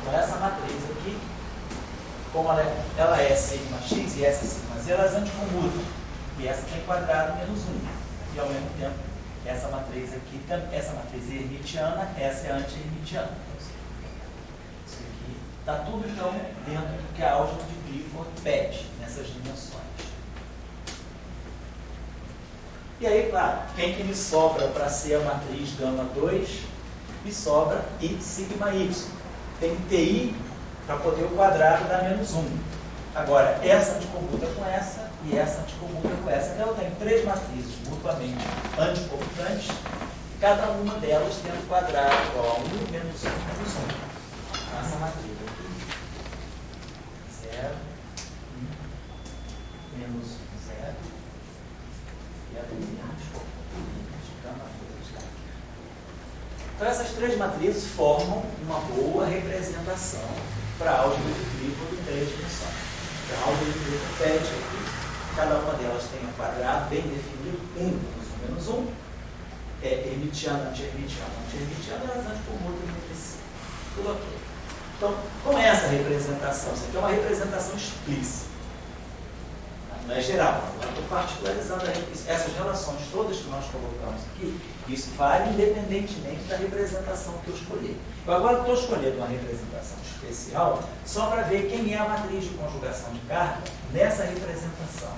Então, essa matriz aqui, como ela é sigma x e essa é sigma z, elas anticomutam. E essa tem quadrado menos 1. E ao mesmo tempo, essa matriz aqui, essa matriz é hermitiana, essa é anti-hermitiana. Isso aqui está tudo, então, dentro do que a álgebra de Clifford pede, nessas dimensões. E aí, claro, quem que me sobra para ser a matriz gama 2? Me sobra I sigma y. Tem TI para poder o quadrado dar menos 1. Agora, essa anticommuta com essa e essa anticommuta com essa. Então, eu tenho 3 matrizes mutuamente anticommutantes, cada uma delas tendo quadrado igual a 1 menos 1 menos 1. Essa matriz aqui. 0, 1, menos 0. E a então, essas 3 matrizes formam uma boa representação para a álgebra de Clifford em 3 dimensões. Então, a álgebra de Clifford pede aqui, cada uma delas tem um quadrado bem definido, 1 menos 1, hermitiana, anti-hermitiana, anti-hermitiana, elas anticommutam entre si. Tudo ok. Então, com essa representação, isso aqui é uma representação explícita. Não é geral, eu estou particularizando essas relações todas que nós colocamos aqui, isso vale independentemente da representação que eu escolher. Eu agora estou escolhendo uma representação especial só para ver quem é a matriz de conjugação de carga nessa representação.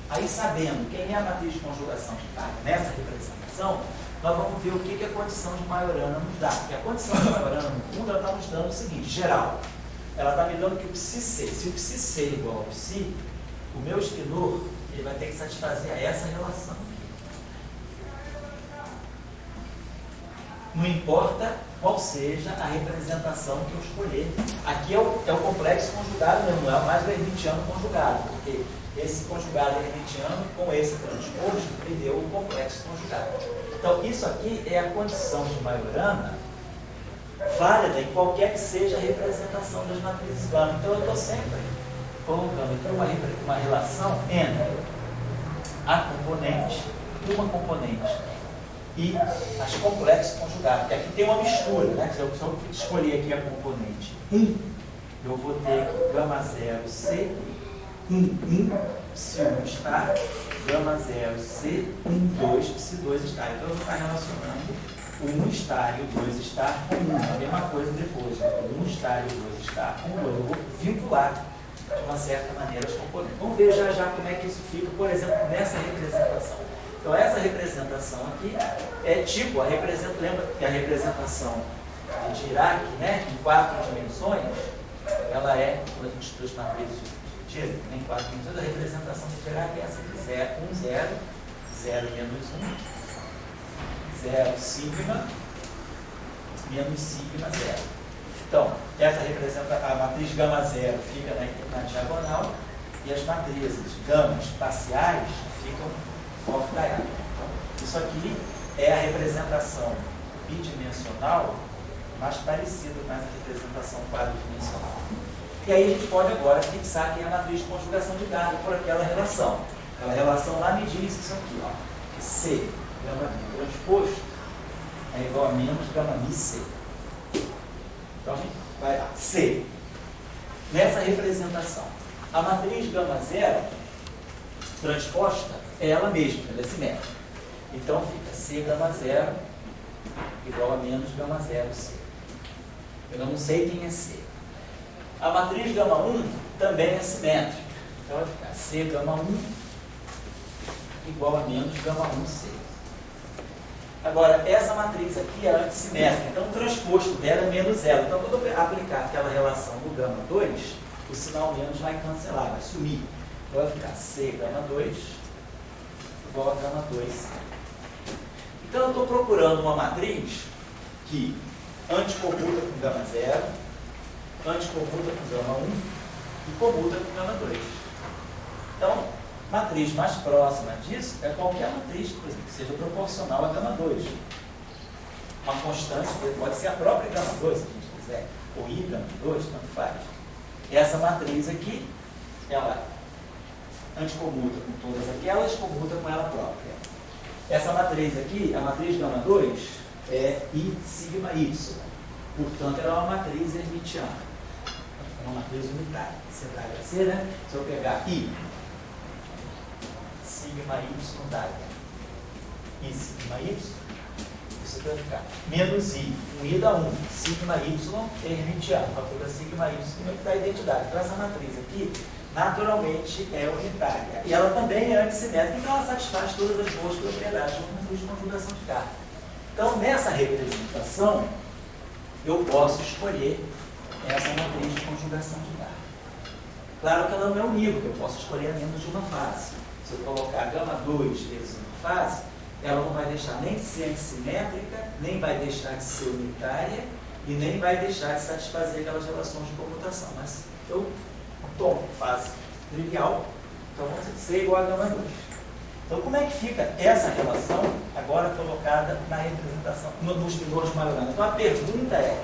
Aí, sabendo quem é a matriz de conjugação de carga nessa representação, nós vamos ver o que a condição de Majorana nos dá. Porque a condição de Majorana, no fundo, ela está nos dando o seguinte, geral. Ela está me dando que o psi-c, se o psi-c é igual ao psi, o meu esquinor, ele vai ter que satisfazer a essa relação. Não importa qual seja a representação que eu escolher. Aqui é o complexo conjugado mesmo, não é mais o hermitiano conjugado, porque esse conjugado hermitiano com esse transposto me deu o complexo conjugado. Então, isso aqui é a condição de Majorana válida em qualquer que seja a representação das matrizes gama. Então, eu estou sempre colocando aqui uma relação entre a componente, uma componente, e as complexos conjugados. Porque aqui tem uma mistura, né? Se eu escolher aqui a componente 1, eu vou ter gama 0, C, 1, se 1 está, gama 0, C, 2, se 2 está. Então eu vou estar relacionando o 1 estar e o 2 estar com 1. A mesma coisa depois. O 1 estar e o 2 estar com 2. Eu vou vincular de uma certa maneira as componentes. Vamos ver já como é que isso fica, por exemplo, nessa representação. Então, essa representação aqui é tipo, lembra que a representação de Dirac, né, em 4 dimensões, ela é, quando a gente estuda as matrizes de Dirac em 4 dimensões, a representação de Dirac é essa aqui, 1, 0, 0 menos 1, 0 sigma, menos sigma 0. Então, essa representa a matriz gama 0 fica na diagonal e as matrizes gamas parciais ficam off-diagonal. Então, isso aqui é a representação bidimensional mais parecida com essa representação quadridimensional. E aí a gente pode agora fixar quem é a matriz de conjugação de carga por aquela relação. Aquela relação lá me diz isso aqui, ó, que C, gama mi transposto, é igual a menos gama mi C. Então, a gente vai lá. C. Nessa representação, a matriz gama 0 transposta é ela mesma, ela é simétrica. Então, fica C gama 0 igual a menos gama 0 C. Eu não sei quem é C. A matriz gama 1 também é simétrica. Então, vai ficar C gama 1 igual a menos gama 1 C. Agora, essa matriz aqui é antissimétrica, então o transposto dela é menos zero. Então, quando eu aplicar aquela relação no gama 2, o sinal menos vai cancelar, vai sumir. Então, vai ficar C gama 2 igual a gama 2C. Então, eu estou procurando uma matriz que anticommuta com gama 0, anticommuta com gama 1 e commuta com gama 2. Então, matriz mais próxima disso é qualquer matriz, por exemplo, que seja proporcional a gama 2. Uma constante pode ser a própria gama 2, se a gente quiser, ou I gama 2, tanto faz. E essa matriz aqui, ela anticommuta com todas aquelas, commuta com ela própria. Essa matriz aqui, a matriz gama 2, é I sigma Y. Portanto, ela é uma matriz hermitiana. É uma matriz unitária. Você vai ser, né? Se eu pegar I, sigma Y dada, I sigma Y, isso vai ficar menos I, um I dá 1, sigma Y é hermitiano, fatura sigma Y que dá identidade. Então, essa matriz aqui, naturalmente, é unitária. E ela também é antissimétrica, então ela satisfaz todas as boas propriedades de uma matriz de conjugação de carga. Então, nessa representação, eu posso escolher essa matriz de conjugação de carga. Claro que ela não é unívoca, eu posso escolher menos de uma fase. Se eu colocar gama 2 vezes uma fase, ela não vai deixar nem de ser antissimétrica, nem vai deixar de ser unitária e nem vai deixar de satisfazer aquelas relações de comutação. Mas eu tomo fase trivial, então vamos ser igual a gama 2. Então, como é que fica essa relação agora colocada na representação, no spinor de Majorana? Então, a pergunta é,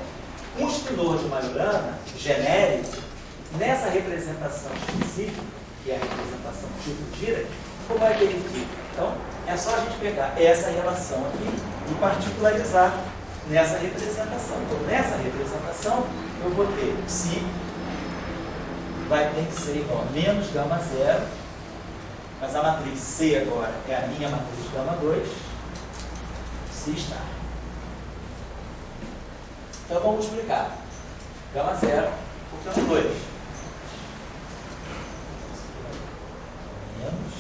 um spinor de Majorana genérico, nessa representação específica, que é a representação tipo Dirac, como é que ele fica? Então, é só a gente pegar essa relação aqui e particularizar nessa representação. Então, nessa representação, eu vou ter psi, vai ter que ser igual a menos gama 0, mas a matriz C agora é a minha matriz gama 2, psi está. Então, vamos multiplicar gama 0 por gama 2. Menos.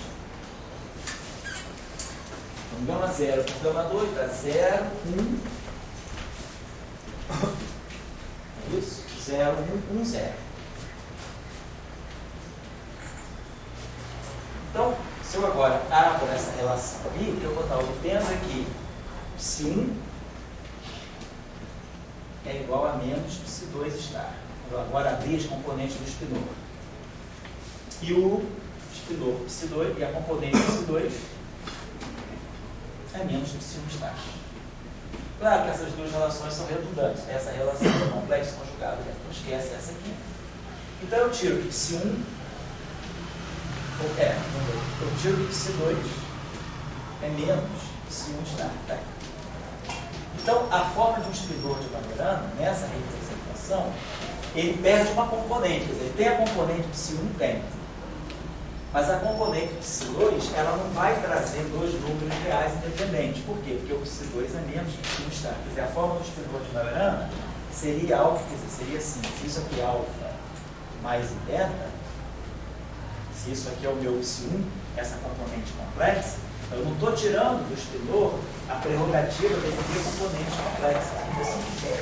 Então, gama 0 por gama 2 dá 0, 1. É isso? 0, 1, 1, 0. Então, se eu agora abro essa relação aqui, eu vou estar obtendo aqui psi1 é igual a menos psi2 estar. Eu agora abri as componentes do spinor. E o spinor psi2 e a componente psi2 é menos psi1 estar. Claro que essas duas relações são redundantes. Essa relação é complexo conjugado, né? Não esquece essa aqui. Então eu tiro que psi1 eu tiro que psi2 é menos psi1 estar. Tá? Então, a forma de um spinor de Majorana, nessa representação, ele perde uma componente. Quer dizer, ele tem a componente psi1? Tem. Mas a componente psi2, ela não vai trazer dois números reais independentes. Por quê? Porque o psi2 é menos que psi1 estar. Quer dizer, a forma do spinor de Majorana seria alfa, quer dizer, seria assim, se isso aqui é alfa mais e beta, se isso aqui é o meu psi1, essa componente complexa, eu não estou tirando do spinor a prerrogativa de ter componentes complexas.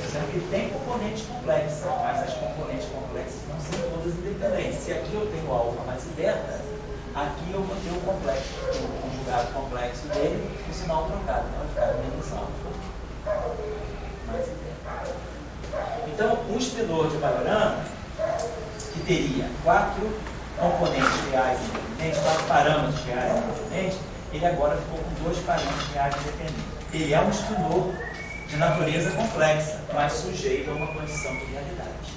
Dizendo que ele tem componentes complexas, mas as componentes complexas não são todas independentes. Se aqui eu tenho alfa mais e beta, aqui eu vou ter o complexo, o conjugado complexo dele, o sinal trocado. Então vai ficar menos alfa mais e beta. Então, um spinor de Majorana, que teria 4 componentes reais independentes, 4 parâmetros reais independentes, ele agora ficou com 2 parâmetros reais independentes. Ele é um spinor de natureza complexa, mas sujeito a uma condição de realidade.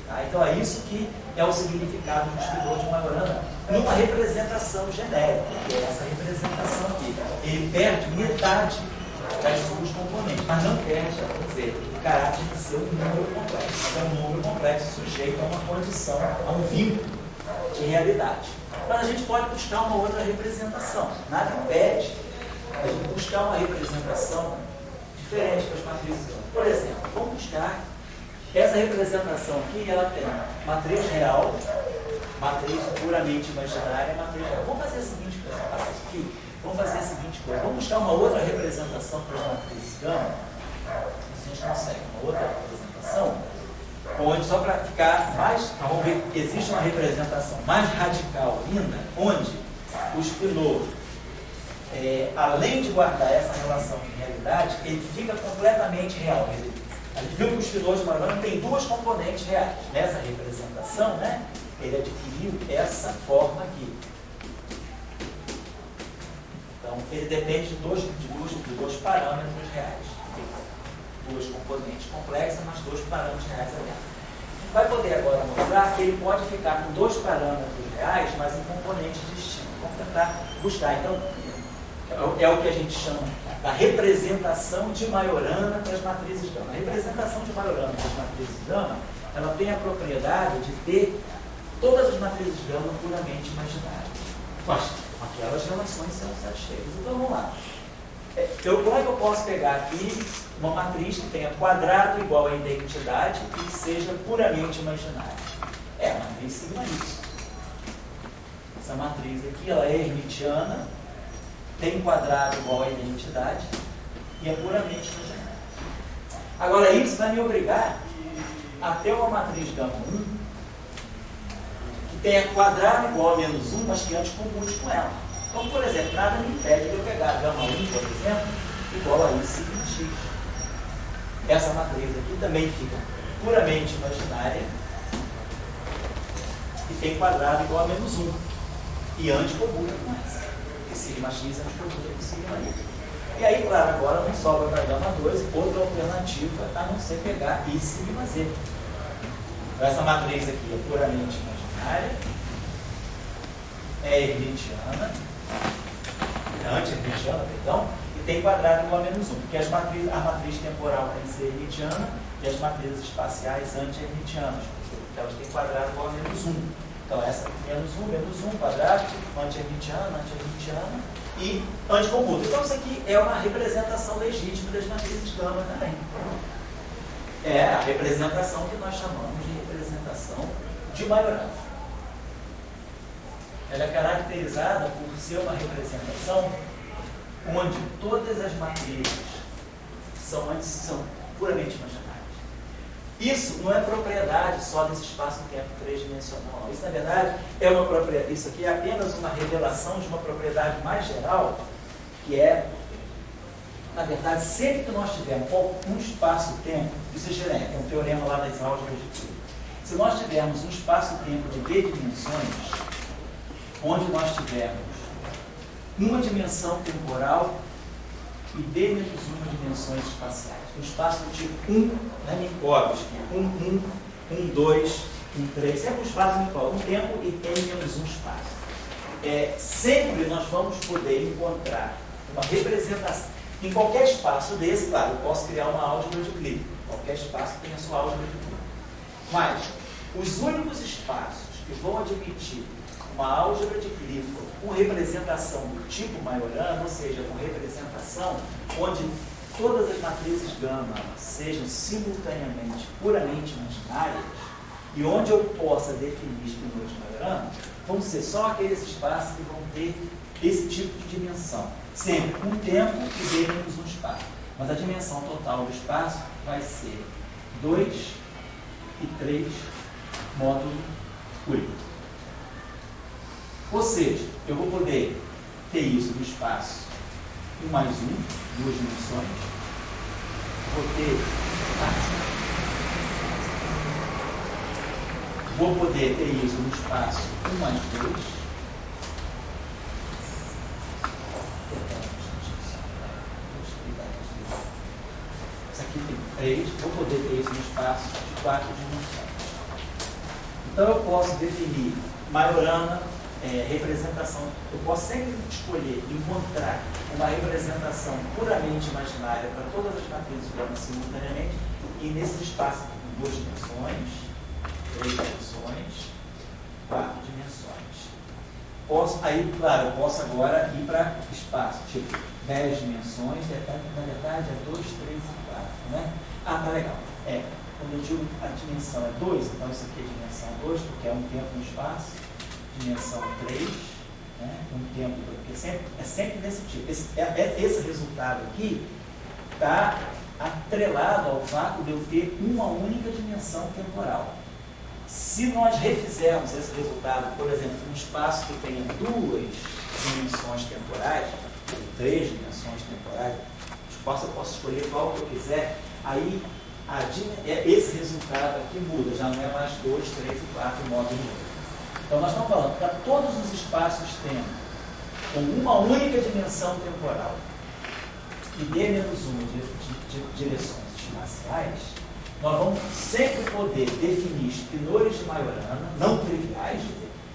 Tá? Então é isso que é o significado do spinor de Majorana numa representação genérica, que é essa representação aqui. Ele perde metade das suas componentes, mas não perde, quer dizer, o caráter de ser um número complexo. Então, um número complexo sujeito a uma condição, a um vínculo de realidade. Mas a gente pode buscar uma outra representação. Nada impede a gente buscar uma representação diferente das matrizes. Por exemplo, vamos buscar essa representação aqui, ela tem matriz real, matriz puramente imaginária, matriz real. Vamos fazer a seguinte coisa, aqui. Vamos fazer a seguinte coisa. Vamos buscar uma outra representação para as matrizes gama. Se a gente consegue uma outra representação, onde, só para ficar mais, vamos ver, existe uma representação mais radical ainda, onde o spinor, além de guardar essa relação de realidade, ele fica completamente real. A gente viu que o spinor de Majorana tem 2 componentes reais. Nessa representação, né, ele adquiriu essa forma aqui. Então, ele depende de dois parâmetros reais. 2 componentes complexas, mas 2 parâmetros reais aliados. Vai poder agora mostrar que ele pode ficar com 2 parâmetros reais, mas em componentes distintos. Vamos tentar buscar. Então, É o que a gente chama da representação de Majorana para as matrizes gama. A representação de Majorana para as matrizes gama, ela tem a propriedade de ter todas as matrizes gama puramente imaginárias. Mas aquelas relações são satisfeitas. Então vamos lá. Como é que eu posso pegar aqui uma matriz que tenha quadrado igual a identidade e que seja puramente imaginária? É a matriz sigma Y. Essa matriz aqui, ela é hermitiana, tem quadrado igual a identidade e é puramente imaginária. Agora, isso vai me obrigar a ter uma matriz gama 1 que tenha quadrado igual a menos 1, mas que antes compute com ela. Então, por exemplo, nada me impede de eu pegar a gama 1, por exemplo, igual a I sigma X. Essa matriz aqui também fica puramente imaginária e tem quadrado igual a menos 1. E antes computa com essa. Porque sigma X antes computa com sigma Y. E aí, claro, agora não sobra para a gama 2 outra alternativa a não ser pegar I sigma Z. Então, essa matriz aqui é puramente imaginária, é hermitiana, anti-hermitiana, perdão, e tem quadrado igual a menos 1, porque a matriz temporal tem que ser hermitiana e as matrizes espaciais anti-hermitianas, porque elas têm quadrado igual a menos 1. Então, essa menos 1, quadrado, anti-hermitiana e anticomputa. Então, isso aqui é uma representação legítima das matrizes gama também. É a representação que nós chamamos de representação de Majorana. Ela é caracterizada por ser uma representação onde todas as matrizes são puramente imaginárias. Isso não é propriedade só desse espaço-tempo três-dimensional. Isso, na verdade, é uma propriedade. Isso aqui é apenas uma revelação de uma propriedade mais geral, que é, na verdade, sempre que nós tivermos um espaço-tempo, isso é genérico, é um teorema lá das álgebras de Euclides. Se nós tivermos um espaço-tempo de d dimensões, onde nós tivermos uma dimensão temporal e d menos uma dimensões espaciais. Um espaço do tipo 1, né, Minkowski, 1, 2, 3, sempre um espaço Minkowski, um tempo e n menos um espaço. Sempre nós vamos poder encontrar uma representação. Em qualquer espaço desse, claro, eu posso criar uma álgebra de Euclides. Qualquer espaço tem a sua álgebra de Euclides. Mas os únicos espaços que vão admitir uma álgebra de Clifford com representação do tipo Majorana, ou seja, com representação onde todas as matrizes gama sejam simultaneamente puramente imaginárias e onde eu possa definir espinores Majorana, vão ser só aqueles espaços que vão ter esse tipo de dimensão, sempre com tempo e d menos um espaço. Mas a dimensão total do espaço vai ser 2 e 3 módulo único. Ou seja, eu vou poder ter isso no espaço 1 mais 1, duas dimensões. Vou poder ter isso no espaço 1 mais 2. Isso aqui tem 3. Vou poder ter isso no espaço de 4 dimensões. Então eu posso definir Majorana, representação. Eu posso sempre escolher, encontrar uma representação puramente imaginária para todas as matrizes gama simultaneamente e nesse espaço com 2 dimensões, 3 dimensões, 4 dimensões. Aí, claro, eu posso agora ir para espaço, tipo 10 dimensões, na verdade é 2, 3 e 4, né? Ah, tá legal. Quando eu digo a dimensão é 2, então isso aqui é dimensão 2, porque é um tempo e um espaço. Dimensão 3, né, um tempo, porque é sempre desse tipo. Esse resultado aqui está atrelado ao fato de eu ter uma única dimensão temporal. Se nós refizermos esse resultado, por exemplo, num espaço que tenha 2 dimensões temporais, ou 3 dimensões temporais, eu posso escolher qual que eu quiser, aí esse resultado aqui muda, já não é mais 2, 3 e 4 módulos. Então, nós estamos falando para todos os espaços-tempo com uma única dimensão temporal e d menos 1 de direções espaciais, nós vamos sempre poder definir espinores de Majorana, não triviais.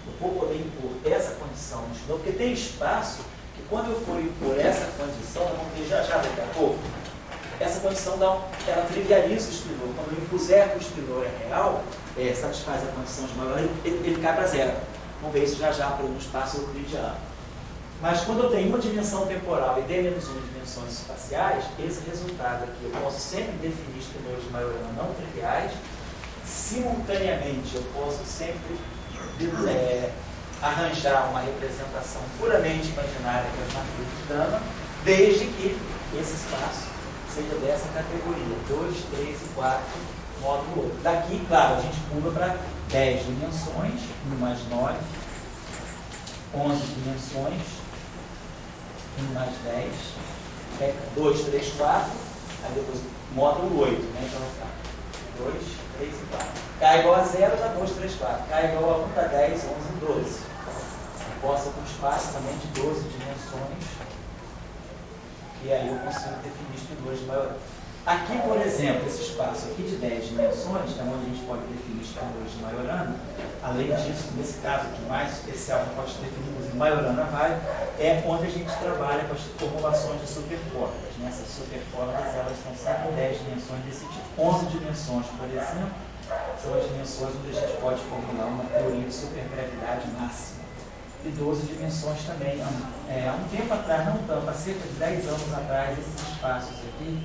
Eu vou poder impor essa condição de espinor, porque tem espaço que quando eu for impor essa condição, vamos ver já daqui a pouco, essa condição ela trivializa o espinor. Quando eu impuser que o espinor é real, satisfaz a condição de maior, ele cai para zero. Vamos ver isso já por um espaço euclidiano. Mas quando eu tenho uma dimensão temporal e D-1 dimensões espaciais, esse resultado aqui, eu posso sempre definir espinores de Majorana não triviais. Simultaneamente, eu posso sempre arranjar uma representação puramente imaginária das matrizes de Dama, desde que esse espaço seja dessa categoria, 2, 3 e 4, módulo 8. Daqui, claro, a gente pula para 10 dimensões, 1 mais 9, 11 dimensões, 1 mais 10, 2, 3, 4, aí depois módulo 8, né? Então tá, 2, 3 e 4. K igual a 0 dá 2, 3, 4. K igual a 1 dá 10, 11 e 12. Eu posso com espaço também de 12 dimensões, e aí eu consigo definir espinores de Majorana. Aqui, por exemplo, esse espaço aqui de 10 dimensões, é onde a gente pode definir espinores de Majorana. Além disso, nesse caso aqui mais especial, que pode definir em Majorana vai, é onde a gente trabalha com as formulações de superfórmulas. Né? Essas superfórmulas, elas são sempre 10 dimensões desse tipo. 11 dimensões, por exemplo, são as dimensões onde a gente pode formular uma teoria de supergravidade máxima. E 12 dimensões também. Há um tempo atrás, não tanto, há cerca de 10 anos atrás, esses espaços aqui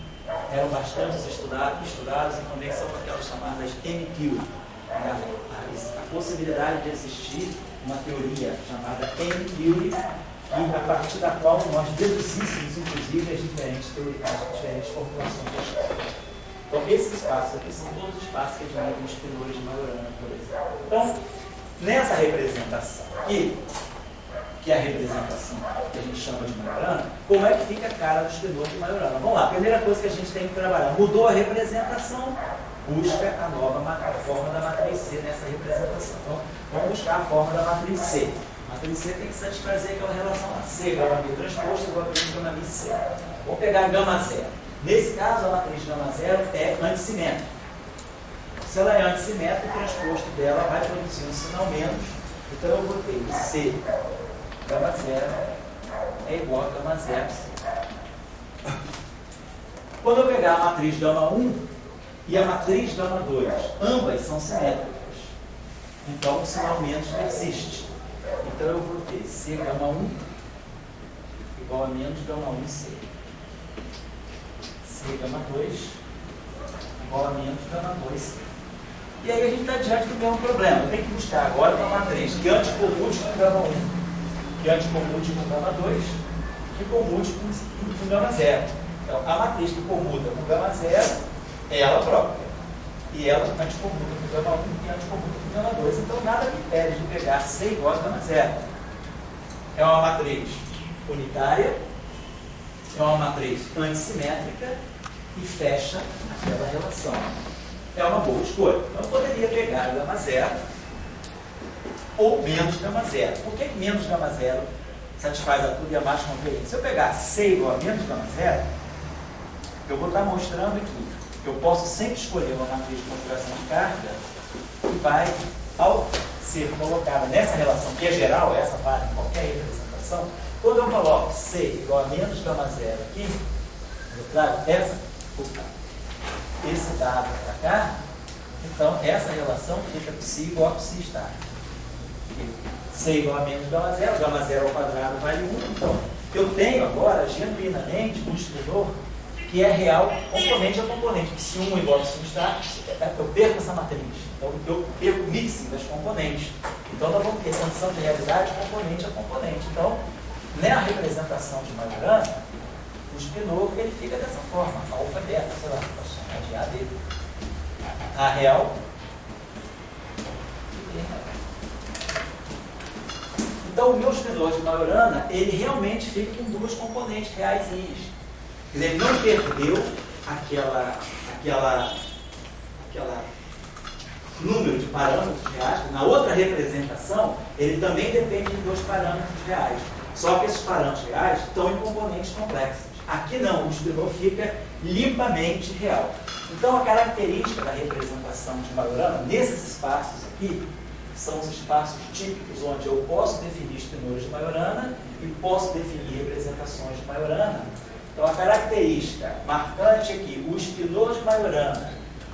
eram bastante estudados e também são aquelas chamadas M-theory. A possibilidade de existir uma teoria chamada M-theory, a partir da qual nós deduzíssemos, inclusive, as diferentes teorias, as diferentes formulações da história. Então, esses espaços aqui são todos os espaços que admitem os espinores de Majorana, por exemplo. Então, nessa representação aqui, que é a representação que a gente chama de Majorana, como é que fica a cara do espinor de Majorana? Vamos lá, a primeira coisa que a gente tem que trabalhar, mudou a representação, busca a nova forma da matriz C nessa representação. Então, vamos buscar a forma da matriz C. A matriz C tem que satisfazer aquela relação a C, gama B transposto igual a gama B C. Vamos pegar gama zero. Nesse caso, a matriz gama zero é antissimétrica. Se ela é antissimétrica, o transposto dela vai produzir um sinal menos. Então, eu botei C gama zero é igual a gama zero. Quando eu pegar a matriz gama 1 e a matriz gama 2, ambas são simétricas. Então, o sinal menos não existe. Então, eu vou ter C gama 1 igual a menos gama 1C. C gama 2 igual a menos gama 2C. E aí a gente está diante do mesmo problema. Eu tenho que buscar agora uma matriz que anticomute com gama 1, que anticomute com gama 2, que comute com gama 0. Então, a matriz que comuta com gama 0 é ela própria. E ela anticommuta com gama 1 e anticommuta com gama 2. Então, nada me impede de pegar C igual a gama 0. É uma matriz unitária, é uma matriz antissimétrica e fecha aquela relação. É uma boa escolha. Então, eu poderia pegar gama 0 ou menos gama 0. Por que menos gama 0 satisfaz a tudo e a mais conveniente? Se eu pegar C igual a menos gama 0, eu vou estar mostrando aqui. Eu posso sempre escolher uma matriz de configuração de carga que vai, ao ser colocada nessa relação, que é geral, essa vale em qualquer representação, quando eu coloco C igual a menos gama 0 aqui, eu trago esse dado para cá, então essa relação fica psi igual a psi estar. C igual a menos gama 0, gama 0 ao quadrado vale 1, então eu tenho agora, genuinamente, um espinor que é real componente a componente. Se 1 igual a psi estar, eu perco essa matriz. Então eu perco o mixing das componentes. Então nós vamos ter sanção de realidade componente a componente. Então, na representação de Majorana, o espinor ele fica dessa forma, alfa, beta, sei lá, posso chamar de A dele. A real e B real. Então o meu espinor de Majorana, ele realmente fica em duas componentes reais. Ele não perdeu aquela número de parâmetros reais. Na outra representação, ele também depende de dois parâmetros reais. Só que esses parâmetros reais estão em componentes complexos. Aqui não, o espinor fica limpamente real. Então a característica da representação de Majorana, nesses espaços aqui, são os espaços típicos onde eu posso definir espinores de Majorana e posso definir representações de Majorana. Então, a característica marcante aqui, o espinor de Majorana,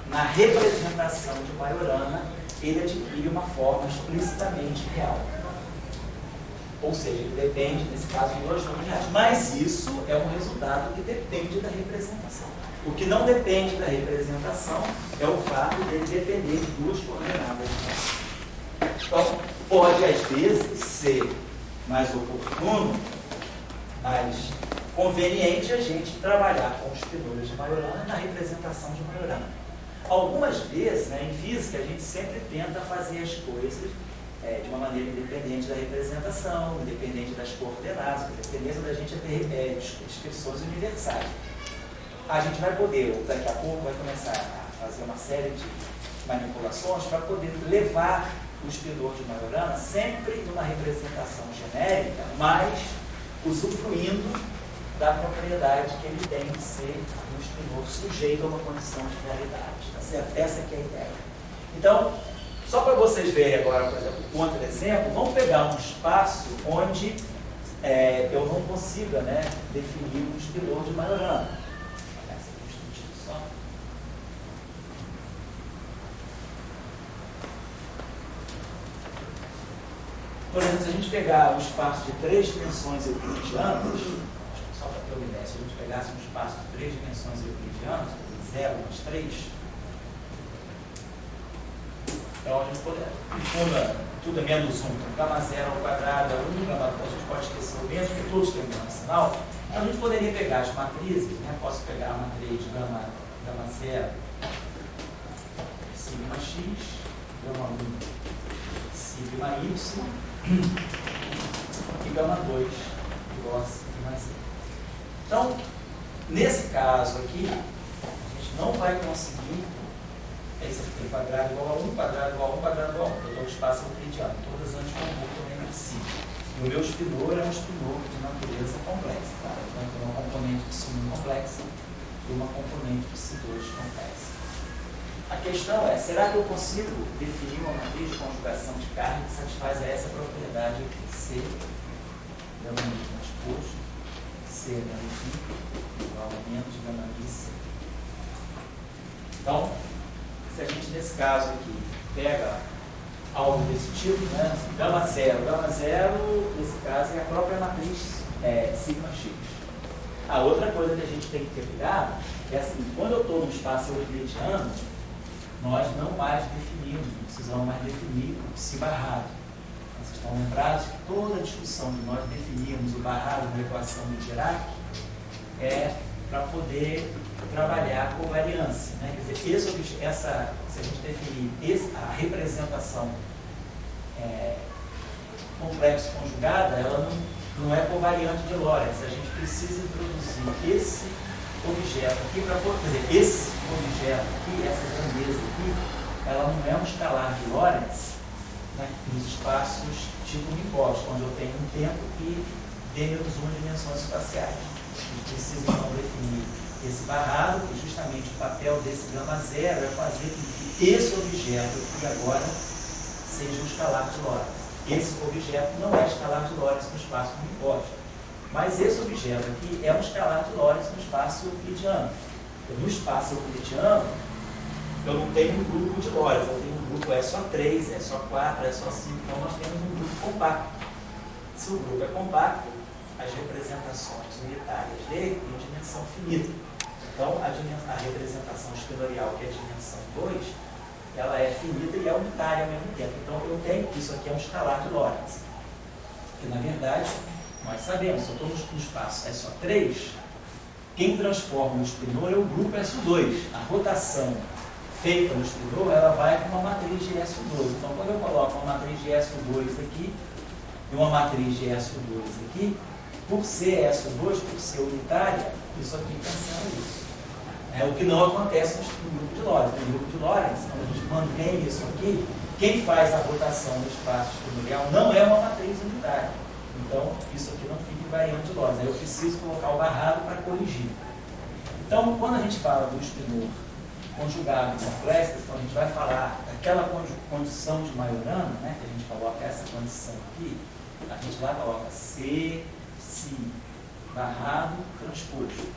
na representação de Majorana, ele adquire uma forma explicitamente real. Ou seja, ele depende, nesse caso, de dois números reais. Mas isso é um resultado que depende da representação. O que não depende da representação é o fato dele depender de duas coordenadas. Então, pode, às vezes, ser mais oportuno, mais conveniente a gente trabalhar com os espinores de Majorana na representação de Majorana. Algumas vezes, né, em física, a gente sempre tenta fazer as coisas de uma maneira independente da representação, independente das coordenadas, a tendência da gente é ter descrições universais. A gente vai poder, daqui a pouco, vai começar a fazer uma série de manipulações para poder levar o espinor de Majorana sempre numa representação genérica, mas usufruindo da propriedade que ele tem de ser um espinor sujeito a uma condição de realidade. Tá certo? Essa aqui é a ideia. Então, só para vocês verem agora, por exemplo, um outro exemplo, vamos pegar um espaço onde eu não consiga, né, definir um espinor de Majorana. Por exemplo, se a gente pegar um espaço de 3 dimensões euclidianas, só para ter uma ideia, se a gente pegasse um espaço de 3 dimensões euclidianas, 0 mais 3, então a gente poderia, tudo é menos 1, então gama 0 ao quadrado é 1, gama, a gente pode esquecer o menos, porque todos têm um sinal. Então a gente poderia pegar as matrizes, né? Posso pegar a matriz gama 0, sigma x, gama 1, sigma y, e gama 2 igual a sigma z. Então, nesse caso aqui, a gente não vai conseguir, esse aqui tem quadrado igual a 1, quadrado igual a 1, quadrado igual a 1, eu estou no espaço euclidiano, todas antes com um também de si. E o meu espinor é um espinor de natureza complexa, tá? Então, tem uma componente de Si1 complexa e uma componente de Si2 complexa. A questão é, será que eu consigo definir uma matriz de conjugação de carga que satisfaz essa propriedade aqui? C, gama I transposto, C, gama I, igual a menos gama I, C. Então, se a gente, nesse caso aqui, pega algo desse tipo, né? Gama 0, nesse caso, é a própria matriz sigma x. A outra coisa que a gente tem que ter cuidado é assim, quando eu estou no espaço euclidiano, nós não mais definimos, não precisamos mais definir o psi barrado. Vocês estão lembrados que toda a discussão de nós definirmos o barrado da equação de Dirac é para poder trabalhar a covariância. Né? Quer dizer, se a gente definir a representação complexo conjugada, ela não é covariante de Lorentz. A gente precisa introduzir esse objeto aqui para poder. Esse objeto aqui, essa grandeza aqui, ela não é um escalar de Lorentz, né, nos espaços tipo Minkowski, onde eu tenho um tempo e menos 1 dimensões espaciais. A gente precisa então definir esse barrado, que justamente o papel desse gama 0 é fazer com que esse objeto aqui agora seja um escalar de Lorentz. Esse objeto não é escalar de Lorentz no espaço Minkowski. Mas esse objeto aqui é um escalar de Lorentz no espaço euclidiano. No espaço euclidiano, eu não tenho um grupo de Lorentz, eu tenho um grupo é só 3, é só 4, é só 5, então nós temos um grupo compacto. Se o grupo é compacto, as representações unitárias dele têm dimensão finita. Então, a representação espinorial, que é a dimensão 2, ela é finita e é unitária ao mesmo tempo. Então, eu tenho que isso aqui é um escalar de Lorentz. Que, na verdade, nós sabemos, se eu estou no espaço SO3, quem transforma o espinor é o grupo SO2. A rotação feita no espinor, ela vai com uma matriz de SO2. Então, quando eu coloco uma matriz de SO2 aqui e uma matriz de SO2 aqui, por ser SO2, por ser unitária, isso aqui cancela isso. É o que não acontece no grupo de Lorentz. No grupo de Lorentz, quando a gente mantém isso aqui, quem faz a rotação do espaço espinorial não é uma matriz unitária. Então, isso aqui não fica invariante de Lorentz. Aí eu preciso colocar o barrado para corrigir. Então, quando a gente fala do espinor conjugado complexo, então a gente vai falar aquela condição de Majorana, né, que a gente coloca essa condição aqui, a gente lá coloca se barrado transposto.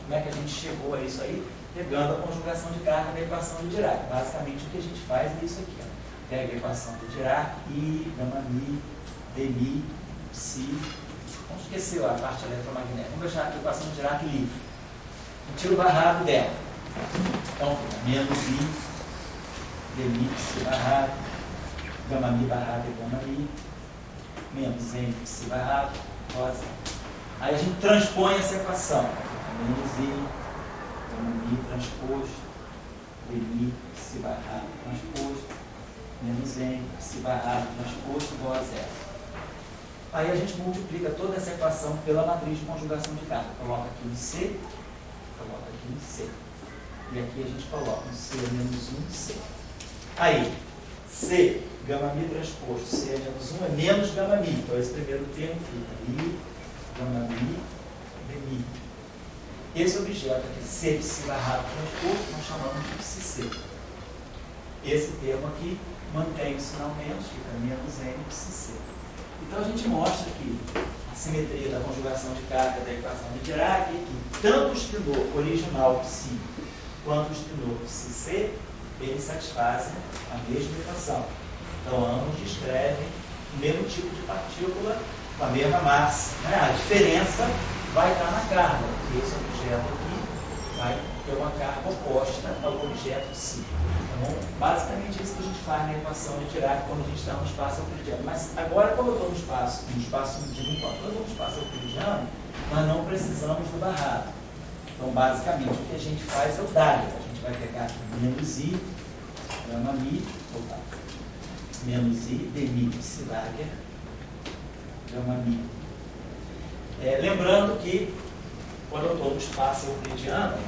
Como é que a gente chegou a isso aí? Pegando a conjugação de carga da equação de Dirac. Basicamente o que a gente faz é isso aqui. Ó. Pega a equação de Dirac, I, gama mi, dmi, psi. Vamos esquecer a parte eletromagnética. Vamos deixar a equação de Dirac livre. E tira o barrado dela. Então fica menos I, dmi, psi barrado, gama mi barrado e gama mi, menos M, psi barrado, rosa. Aí a gente transpõe essa equação. Menos I, gama mi transposto, dmi, psi barrado transposto, menos M, psi barrado transposto, igual a zero. Aí a gente multiplica toda essa equação pela matriz de conjugação de carga. Coloca aqui um C, coloca aqui um C. E aqui a gente coloca um C menos 1, C. Aí, C, gama mi transposto, C menos 1 é menos gama mi. Então esse primeiro termo fica I, gama mi, dmi. Esse objeto aqui, C, psi barrado transposto, nós chamamos de psi C. Esse termo aqui mantém o sinal menos, fica menos M, psi C. Então a gente mostra que a simetria da conjugação de carga da equação de Dirac é que tanto o espinor original psi quanto o espinor psi C, eles satisfazem a mesma equação. Então ambos descrevem o mesmo tipo de partícula com a mesma massa. Né? A diferença vai estar na carga, porque esse objeto aqui vai ter uma carga oposta ao objeto psi. Então, basicamente é isso que a gente faz na equação de Dirac quando a gente está no espaço euclidiano. Mas agora, quando eu estou no espaço de quando eu estou no espaço euclidiano, nós não precisamos do barrado. Então, basicamente, o que a gente faz é o Dagger. A gente vai pegar aqui menos I, gama mi, menos I, dmi, psi Dagger, gama mi. Lembrando que, quando eu estou no espaço euclidiano,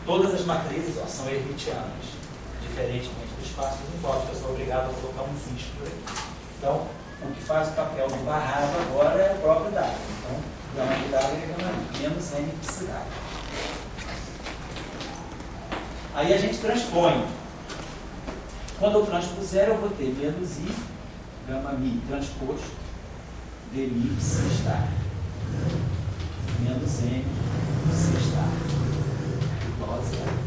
todas as matrizes são hermitianas. Diferentemente do espaço uniforme, eu sou obrigado a colocar um X por aqui. Então, o que faz o papel do barrado agora é o próprio Dagger. Então, gama de Dagger é gama mi, menos M psi Dagger. Aí a gente transpõe. Quando eu transpuser, eu vou ter menos I, gama mi transposto, dmi psi estar. Menos M psi estar. Igual a zero.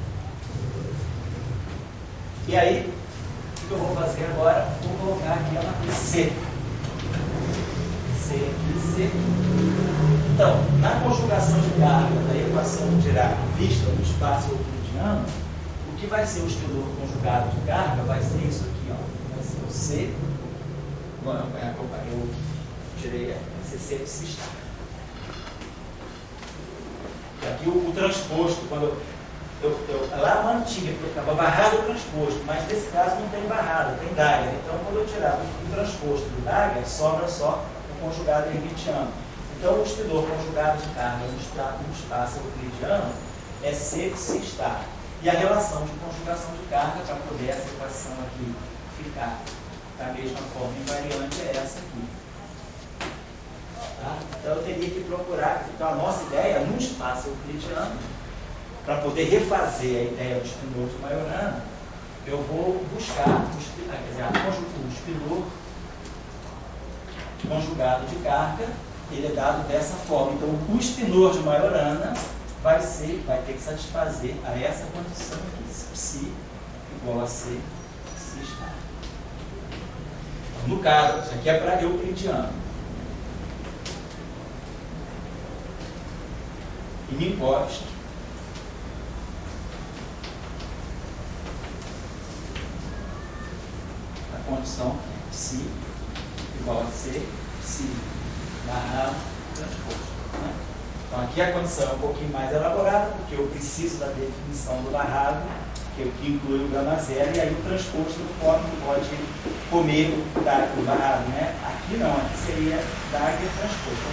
E aí, o que eu vou fazer agora? Vou colocar aqui a matriz C. C aqui, C. Então, na conjugação de carga da equação de Dirac vista no espaço euclidiano, o que vai ser o espinor conjugado de carga vai ser isso aqui, ó. Vai ser o C. Eu tirei C psi estar. E aqui o transposto, quando lá mantinha, porque ficava barrado ou transposto, mas nesse caso não tem barrado, tem Dagger. Então, quando eu tirar o transposto do Dagger, sobra só o conjugado hermitiano. Então, o espinor conjugado de carga no espaço euclidiano é C psi estar. E a relação de conjugação de carga, para poder essa equação aqui ficar da mesma forma invariante, é essa aqui. Tá? Então, eu teria que procurar. Então, a nossa ideia, no espaço euclidiano, para poder refazer a ideia do espinor de Majorana, eu vou buscar o espinor conjugado de carga, ele é dado dessa forma. Então, o espinor de Majorana vai ter que satisfazer a essa condição aqui, psi igual a C, psi estar. Então, no caso, isso aqui é para euclidiano. E me imposto a condição psi igual a C, psi barrado transposto. Né? Então aqui a condição é um pouquinho mais elaborada, porque eu preciso da definição do barrado, que inclui o gama zero, e aí o transposto pode comer o barrado. Né? Aqui não, aqui seria Dagger transposto.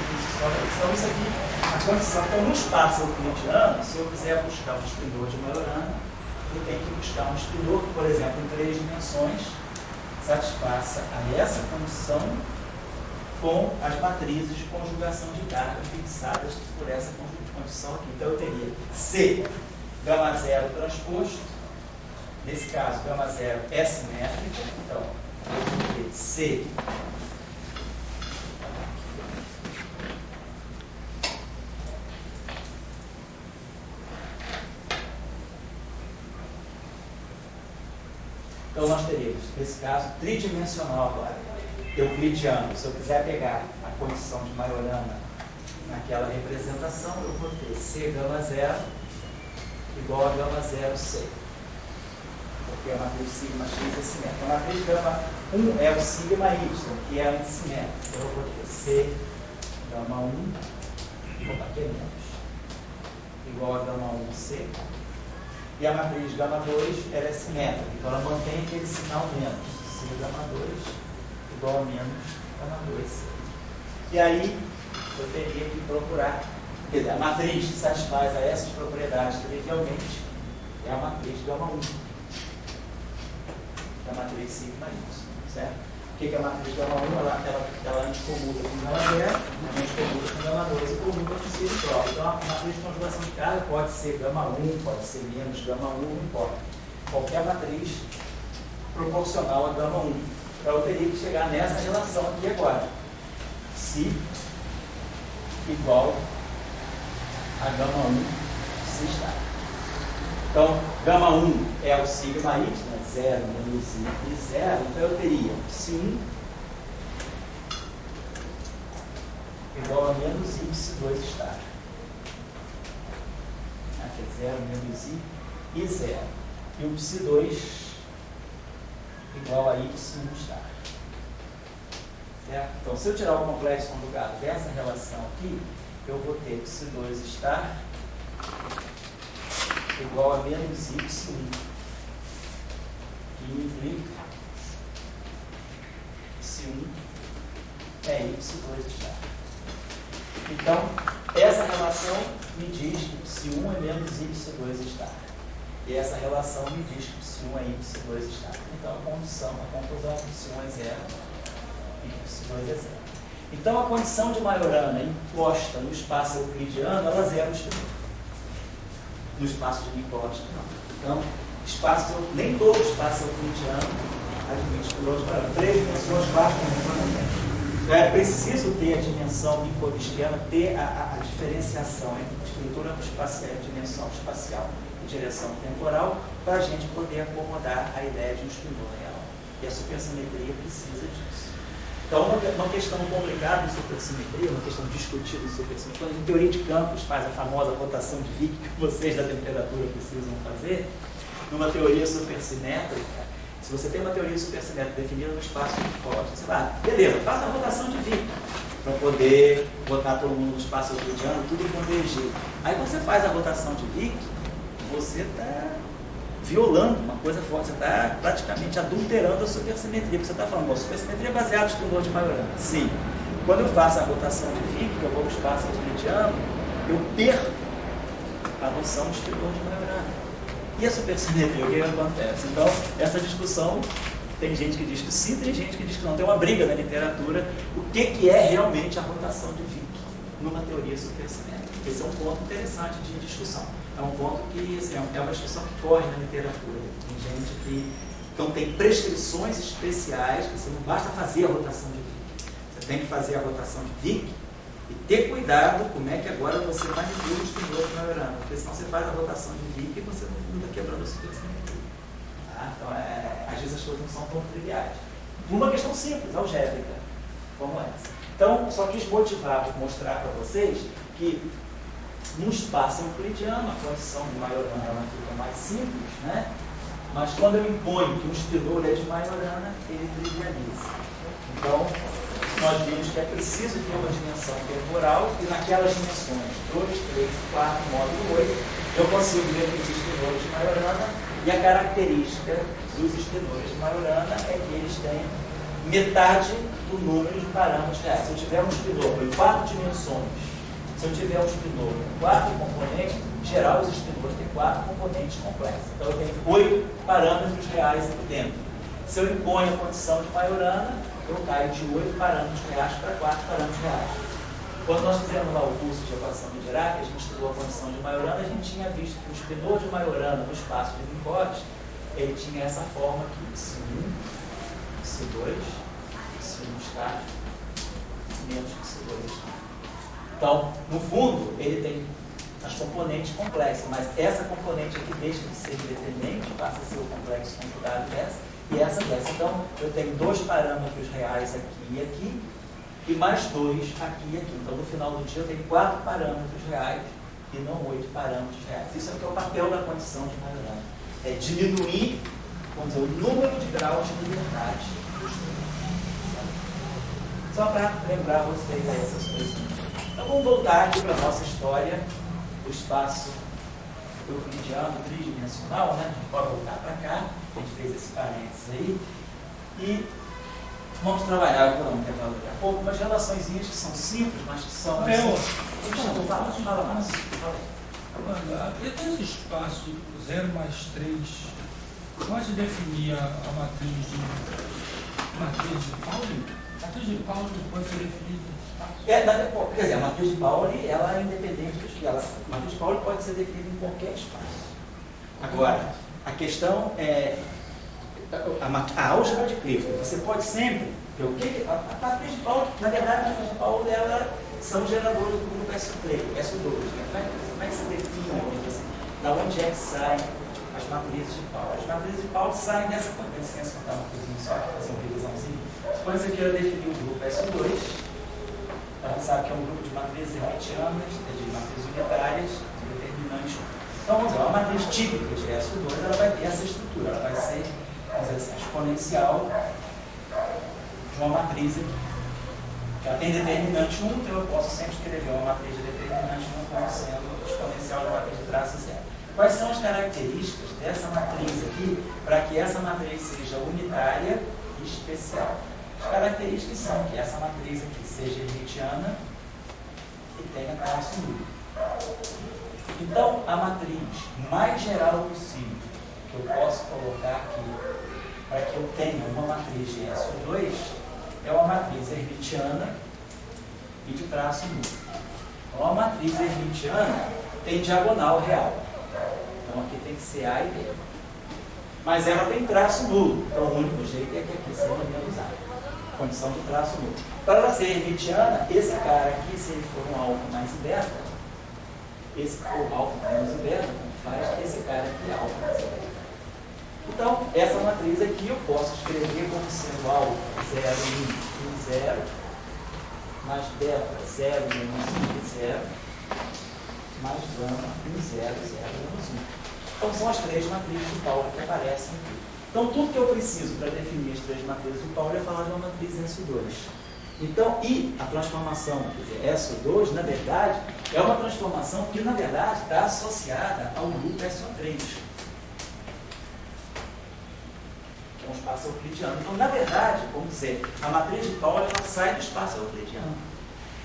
Então isso aqui, a condição. Então no espaço euclidiano, se eu quiser buscar um espinor de Majorana, eu tenho que buscar um espinor que, por exemplo, em 3 dimensões, satisfaça a essa condição com as matrizes de conjugação de carga fixadas por essa condição aqui. Então eu teria C, gama zero transposto, Nesse caso, gama zero é simétrica, então, eu vou ter C então nós teríamos, nesse caso, tridimensional agora, euclidiano. Se eu quiser pegar a condição de Majorana naquela representação, eu vou ter C gama zero igual a gama zero C. Porque a matriz sigma x é simétrica. A matriz gama 1 é o sigma y, que é antissimétrica. Então eu vou ter C gama 1, aqui é menos, igual a gama 1C. E a matriz gama 2 ela é simétrica, então ela mantém aquele sinal menos. C gama 2 igual a menos gama 2C. E aí eu teria que procurar, quer dizer, a matriz que satisfaz a essas propriedades trivialmente é a matriz gama 1. É a matriz sigma y, certo? O que é a matriz gama 1? Ela anticomuta com gama 0, anticomuta com gama 2 e comuta com si próprio. Então, a matriz de conjugação de carga pode ser gama 1, pode ser menos gama 1, não importa. Qualquer matriz proporcional a gama 1. Então, eu teria que chegar nessa relação aqui agora. Si igual a gama 1 se está. Então, gama 1 é o sigma y, 0 menos i e 0. Então, eu teria si 1 igual a menos i se 2 estar. Aqui é 0 menos i e 0. E o psi 2 igual a y se 1 estar. Certo? Então, se eu tirar o complexo conjugado dessa relação aqui, eu vou ter psi 2 estar igual a menos y1, que implica y1 é y2 estar. Então, essa relação me diz que y1 é menos y2 estar. E essa relação me diz que y1 é y2 estar. Então, a conclusão é que y1 é 0 e y2 é 0. Então, a condição de Majorana imposta no espaço euclidiano, ela zera o espinor. No espaço de Minkowski, não. Então, nem todo espaço euclidiano admite espinor de Majorana. 3 dimensões, 4 dimensões. Então, é preciso ter a dimensão minkowskiana, ter a diferenciação entre estrutura espacial, dimensão espacial e direção temporal, para a gente poder acomodar a ideia de um espinor real. E a supersimetria precisa disso. Então, uma questão complicada de supersimetria, uma questão discutida de supersimetria, quando em teoria de campos faz a famosa rotação de Wick que vocês da temperatura precisam fazer, numa teoria supersimétrica, se você tem uma teoria supersimétrica definida no espaço de Minkowski, você vai, beleza, faça a rotação de Wick para poder botar todo mundo no espaço euclidiano, tudo convergir. Aí você faz a rotação de Wick, você está violando uma coisa forte, você está praticamente adulterando a supersimetria, porque você está falando, a supersimetria é baseada no espinor de Majorana. Sim. Quando eu faço a rotação de Wick, que eu vou para o espaço euclidiano, eu perco a noção de espinor de Majorana. E a supersimetria, o que acontece? Então, essa discussão, tem gente que diz que sim, tem gente que diz que não. Tem uma briga na literatura, o que é realmente a rotação de Wick numa teoria supersimétrica. Esse é um ponto interessante de discussão. É um ponto que assim, é uma discussão que corre na literatura. Tem gente que então, tem prescrições especiais, que você não basta fazer a rotação de Wick. Você tem que fazer a rotação de Wick e ter cuidado como é que agora você manipula o espinor de Majorana, porque senão você faz a rotação de Wick e você não está quebrando a supersimetria. Tá? Então, às vezes as coisas não são tão triviais. Uma questão simples, algébrica, como essa. Então, só quis mostrar para vocês que no espaço euclidiano, a condição de Majorana ela fica mais simples, né? Mas quando eu imponho que um espinor é de Majorana, ele trivializa. Então, nós vimos que é preciso ter uma dimensão temporal e naquelas dimensões 2, 3, 4, módulo 8, eu consigo definir espinores de Majorana e a característica dos espinores de Majorana é que eles têm metade do número de parâmetros reais. Se eu tiver um espinor em 4 dimensões, se eu tiver um espinor com 4 componentes, em geral os espinores têm 4 componentes complexos. Então eu tenho 8 parâmetros reais aqui dentro. Se eu imponho a condição de Majorana, eu caio de 8 parâmetros reais para 4 parâmetros reais. Quando nós fizemos lá o curso de equação de Dirac, a gente estudou a condição de Majorana, a gente tinha visto que o espinor de Majorana no espaço de Minkowski ele tinha essa forma aqui, ψ1, ψ2, ψ1 está menos que ψ2. Então, no fundo, ele tem as componentes complexas, mas essa componente aqui deixa de ser independente, passa a ser o complexo conjugado dessa, e essa dessa. Então, eu tenho 2 parâmetros reais aqui e aqui, e mais 2 aqui e aqui. Então, no final do dia, eu tenho 4 parâmetros reais e não 8 parâmetros reais. Isso é o que é o papel da condição de maioridade. É diminuir, vamos dizer, o número de graus de liberdade dos dois. Só para lembrar vocês aí essas coisas. Então, vamos voltar aqui para a nossa história do espaço euclidiano tridimensional, né? A gente pode voltar para cá, a gente fez esse parênteses aí, e vamos trabalhar, eu não quero falar daqui a pouco, umas relaçõezinhas que são simples, mas que são... Fala mais. Esse espaço 0 mais 3 pode definir a matriz de Pauli? A matriz de Pauli pode ser definida? Quer dizer, a matriz de Pauli, ela é independente dos que ela. A matriz de Pauli pode ser definida em qualquer espaço. Agora, a questão é a álgebra de Clifford. Você pode sempre ver o que a matriz de Pauli, na verdade, a matriz de Pauli, ela são geradores do grupo S3, S2. Né? Como é que se define? Assim, da onde é que saem as matrizes de Pauli? As matrizes de Pauli saem dessa licença, então, só para fazer uma revisãozinha. Quando você queira definir o grupo S2, a gente sabe que é um grupo de matrizes hermitianas, de matrizes unitárias, de determinante 1. Então, vamos dizer, uma matriz típica de S2, ela vai ter essa estrutura, ela vai ser, vamos dizer assim, exponencial de uma matriz aqui. Ela tem determinante 1, então eu posso sempre escrever uma matriz de determinante 1 como sendo exponencial de uma matriz de traço zero. Quais são as características dessa matriz aqui para que essa matriz seja unitária e especial? As características são que essa matriz aqui seja hermitiana e tenha traço nulo. Então, a matriz mais geral possível que eu posso colocar aqui para que eu tenha uma matriz de SO2 é uma matriz hermitiana e de traço nulo. Então, a matriz hermitiana tem diagonal real. Então, aqui tem que ser A e B. Mas ela tem traço nulo. Então, o único jeito é que aqui seja menos A. Condição de traço nulo. Para ela ser hermitiana, esse cara aqui, se ele for um alfa mais beta, ou alfa menos beta, faz esse cara aqui alfa mais beta. Então, essa matriz aqui eu posso escrever como sendo alfa 0, 1, 0, mais beta 0, menos 1, 0, mais gama 1, 0, 0, menos 1. Então, são as 3 matrizes de Pauli que aparecem aqui. Então, tudo que eu preciso para definir as 3 matrizes de Pauli é falar de uma matriz SO2. Então, e a transformação, quer dizer, SO2, na verdade, é uma transformação que, na verdade, está associada ao grupo SO3, que é um espaço euclidiano. Então, na verdade, vamos dizer, a matriz de Pauli ela sai do espaço euclidiano.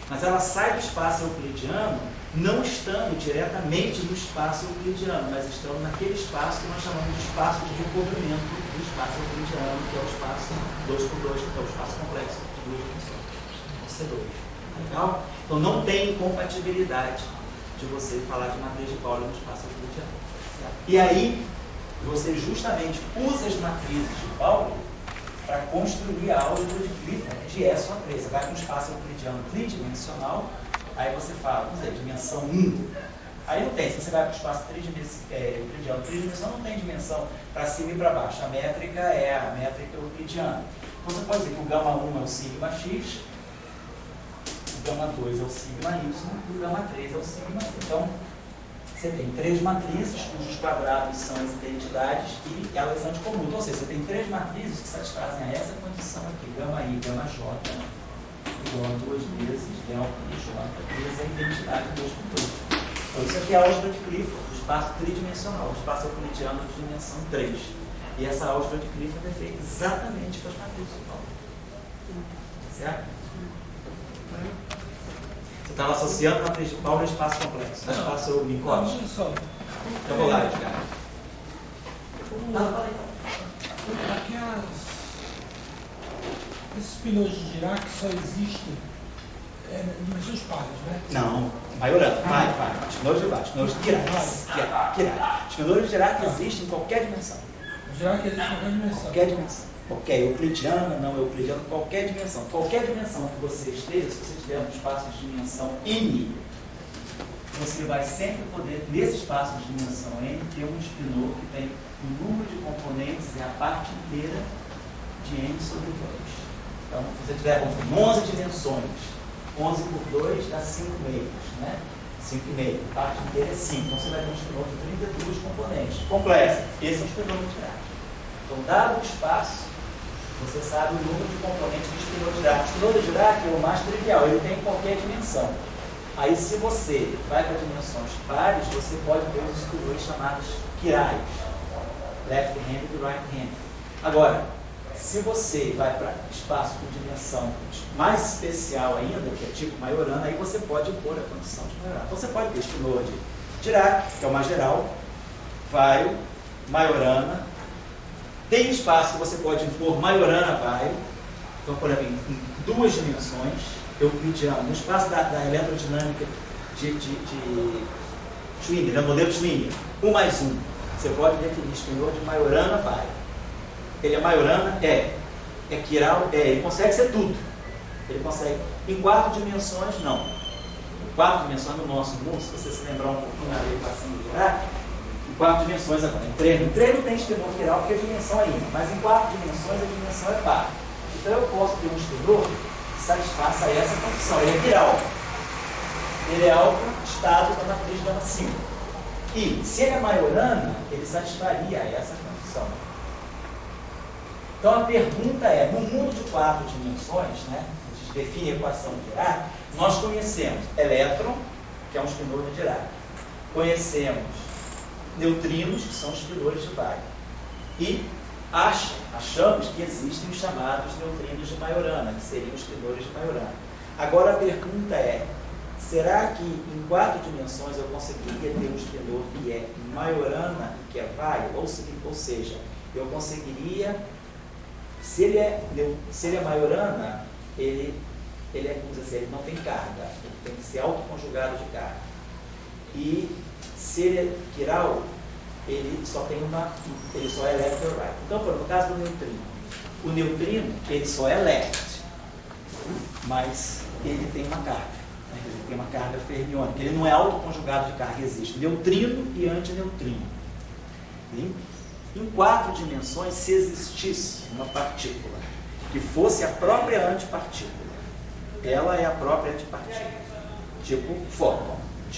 Mas ela sai do espaço euclidiano não estando diretamente no espaço euclidiano, mas estando naquele espaço que nós chamamos de espaço de recobrimento do espaço euclidiano, que é o espaço 2x2, que é o espaço complexo de 2 dimensões, C2. Legal? Então não tem incompatibilidade de você falar de matriz de Pauli no espaço euclidiano. Certo? E aí, você justamente usa as matrizes de Pauli para construir a álgebra de Clifford de S a 3. Você vai para um espaço euclidiano tridimensional. Aí você fala, vamos dizer, dimensão 1. Aí não tem, se você vai para o espaço euclidiano tridimensional, não tem dimensão para cima e para baixo. A métrica é a métrica euclidiana. Então você pode dizer que o gama 1 é o sigma x, o gama 2 é o sigma y e o gama 3 é o sigma z. Então, você tem 3 matrizes, cujos quadrados são as identidades e elas são de comum. Então, ou seja, você tem 3 matrizes que satisfazem a essa condição aqui, gama i, gama j, igual a 2 vezes delta e j, vezes a identidade 2 por 2. Então, isso aqui é a álgebra de Clifford, do espaço tridimensional, do espaço euclidiano de dimensão 3. E essa álgebra de Clifford é feita exatamente com as matrizes de Pauli. Certo? Você estava associando a matriz de Pauli ao espaço complexo, ao espaço Minkowski. Olha só. Eu vou lá, Edgar. Esses pneus de Dirac só existem em dimensões pares, né? Não, vai orando, vai. Os pneus de Dirac. Os pneus de Dirac existem em qualquer dimensão. Já que existe qualquer dimensão. Qualquer dimensão. Ok, euclidiana, não euclidiana, qualquer dimensão. Qualquer dimensão que você esteja, se você tiver um espaço de dimensão N, você vai sempre poder, nesse espaço de dimensão N, ter um espinor que tem o número de componentes é a parte inteira de N sobre 2. Então, se você tiver 11 dimensões, 11 por 2 dá 5 meios, né? 5,5. A parte inteira é 5. Então, você vai ter um espinor de 32 componentes. Complexo. Esse é o espinor de Dirac. Então, dado o espaço, você sabe o número de componentes do espinor de Dirac. O espinor de Dirac é o mais trivial, ele tem em qualquer dimensão. Aí, se você vai para dimensões pares, você pode ter os espinores chamados quirais, left-handed e right-handed. Agora, se você vai para espaço com dimensão mais especial ainda, que é tipo Majorana, aí você pode impor a condição de Majorana. Então, você pode ter espinor de Dirac, que é o mais geral, Weyl, Majorana. Tem espaço que você pode impor Majorana, Weyl. Então, por exemplo, em 2 dimensões, euclidiano, no espaço da eletrodinâmica de Schwinger, no modelo Schwinger, 1 mais 1, você pode definir espinor de Majorana, Weyl. Ele é Majorana? É quiral? Ele consegue ser tudo. Ele consegue. Em 4 dimensões, não. Em 4 dimensões, no nosso mundo, se você se lembrar um pouquinho da equação de Dirac, em 4 dimensões agora. Em treino tem espinor quiral porque a dimensão é ímpar, mas em 4 dimensões a dimensão é par. Então eu posso ter um espinor que satisfaça essa condição. Ele é quiral. Ele é algo estado da matriz gama 5. E se ele é Majorana, ele satisfaria essa condição. Então a pergunta é, no mundo de 4 dimensões, né, a gente define a equação de Dirac, nós conhecemos elétron, que é um espinor de Dirac, conhecemos neutrinos, que são espinores de Weyl, e achamos que existem os chamados neutrinos de Majorana, que seriam os espinores de Majorana. Agora a pergunta é, será que em 4 dimensões eu conseguiria ter um espinor que é Majorana e que é Weyl? Ou seja, eu conseguiria... Se ele é Majorana, ele não tem carga, ele tem que ser autoconjugado de carga. E se ele é quiral, ele só é left or right. Então, no caso do neutrino, o neutrino ele só é left, mas ele tem uma carga, né? Ele tem uma carga fermiônica, ele não é autoconjugado de carga, existe neutrino e antineutrino. Em 4 dimensões, se existisse uma partícula que fosse a própria antipartícula, ela é a própria antipartícula, tipo fóton, o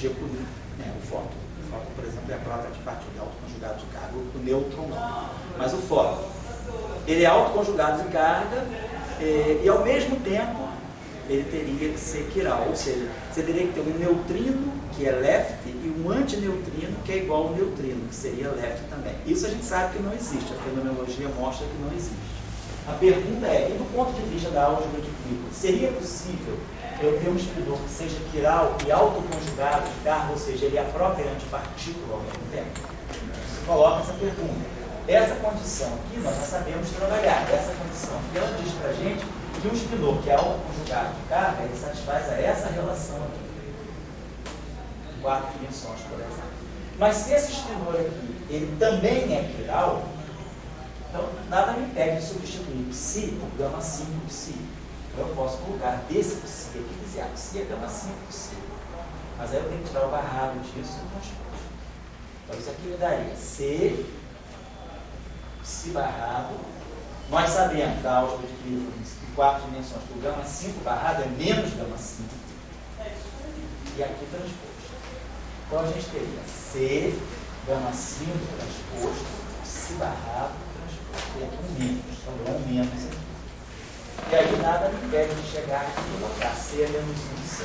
fóton. O fóton, por exemplo, é a própria antipartícula, é autoconjugado de carga, o nêutron não. Mas o fóton, ele é autoconjugado de carga e, ao mesmo tempo, ele teria que ser quiral, ou seja, você teria que ter um neutrino, que é left, e um antineutrino, que é igual ao neutrino, que seria left também. Isso a gente sabe que não existe, a fenomenologia mostra que não existe. A pergunta é, e do ponto de vista da álgebra de Euclides, seria possível eu ter um espinor que seja quiral e autoconjugado de carga, ou seja, ele é a própria antipartícula ao mesmo tempo? Você coloca essa pergunta. Essa condição aqui nós já sabemos trabalhar, essa condição que ela diz para a gente que um espinor que é autoconjugado de carga, ele satisfaz a essa relação aqui. 4 dimensões, por exemplo. Mas se esse espinor aqui, ele também é quiral, então nada me impede de substituir psi por gama 5 psi. Então eu posso colocar desse psi aqui e dizer, psi é gama 5 psi. Mas aí eu tenho que tirar o barrado disso e transposto. Então isso aqui me daria C, psi barrado. Nós sabemos da álgebra de Clifford em 4 dimensões que o gama 5 barrado é menos gama 5. E aqui transposto. Então a gente teria C, gama 5 transposto, psi barrado transposto. E aqui um menos, sobrou um menos aqui. E aí nada me impede de chegar aqui e colocar C é menos 1 C.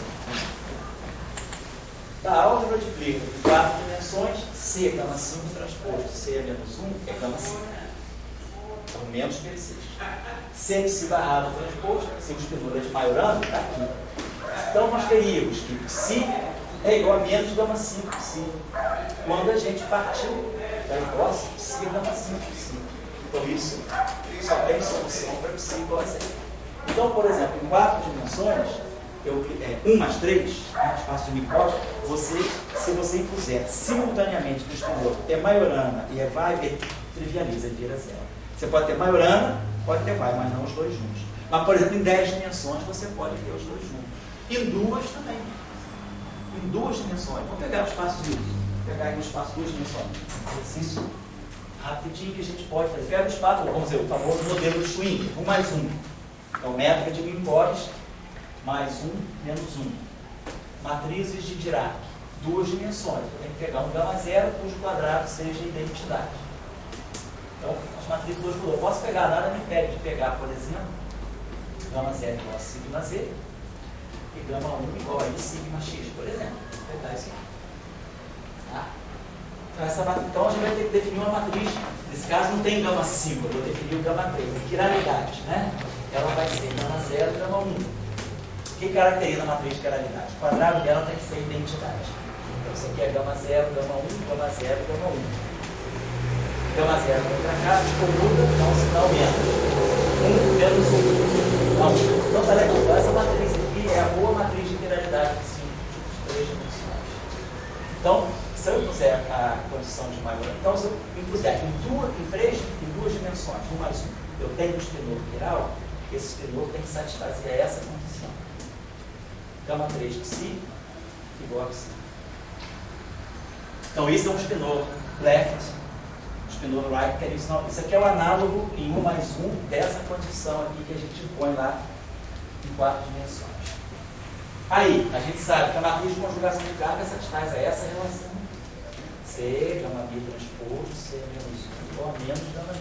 Da álgebra de Clifford em 4 dimensões, C, gama 5 transposto, C é menos 1 é gama 5. Por menos que ele seja. C psi barrado transposto, se o espinor é de Majorana, está aqui. Então nós teríamos que psi é igual a menos gama 5 psi. Quando a gente partiu da hipótese, psi é gama 5 psi. Então isso só tem solução para psi igual a 0. Então, por exemplo, em 4 dimensões, 1 mais 3, espaço de hipótese, se você impuser simultaneamente que o espinor é Majorana e é Weber, trivializa, ele vira zero. Você pode ter Majorana, pode ter vai, mas não os dois juntos. Mas, por exemplo, em 10 dimensões você pode ter os dois juntos. Em duas também. Em duas dimensões. Vamos pegar o espaço de pegar aqui o espaço duas dimensões. Exercício rapidinho que a gente pode fazer. Pega o espaço, vamos dizer, o famoso modelo de Schwinger, 1 mais 1. Então, métrica de Minkowski, mais 1 menos 1. Matrizes de Dirac, duas dimensões. Eu tenho que pegar um gama zero cujo quadrado seja identidade. Então, as matrizes duas por duas. Eu posso pegar, nada me impede de pegar, por exemplo, gama zero igual a sigma z e gama 1 igual a sigma x, por exemplo. Vou pegar isso aqui. Tá? Então, a gente vai ter que definir uma matriz. Nesse caso, não tem gama 5, eu vou definir o gama 3. A quiralidade, né? Ela vai ser gama 0 e gama 1. O que caracteriza a matriz de quiralidade? O quadrado dela tem que ser identidade. Então, isso aqui é gama 0, gama 1, gama 0, gama 1. Gama 0 vem para cá, descomuda, dá um sinal menos. 1 menos 1. Então, tá legal. Então, essa matriz aqui é a boa matriz de quiralidade de 3 dimensões. Então, se eu puser a condição de maior, então se eu impuser em duas dimensões, 1 mais 1, eu tenho um espinor quiral, esse espinor tem que satisfazer essa condição. Gama 3 de si igual a si. Então isso é um espinor left, um espinor right, que é isso. Isso aqui é o análogo em 1 mais 1 dessa condição aqui que a gente põe lá em 4 dimensões. Aí, a gente sabe que a matriz de conjugação de carga satisfaz a essa relação. C, gama B transposto, C menos 1 igual a menos gama B.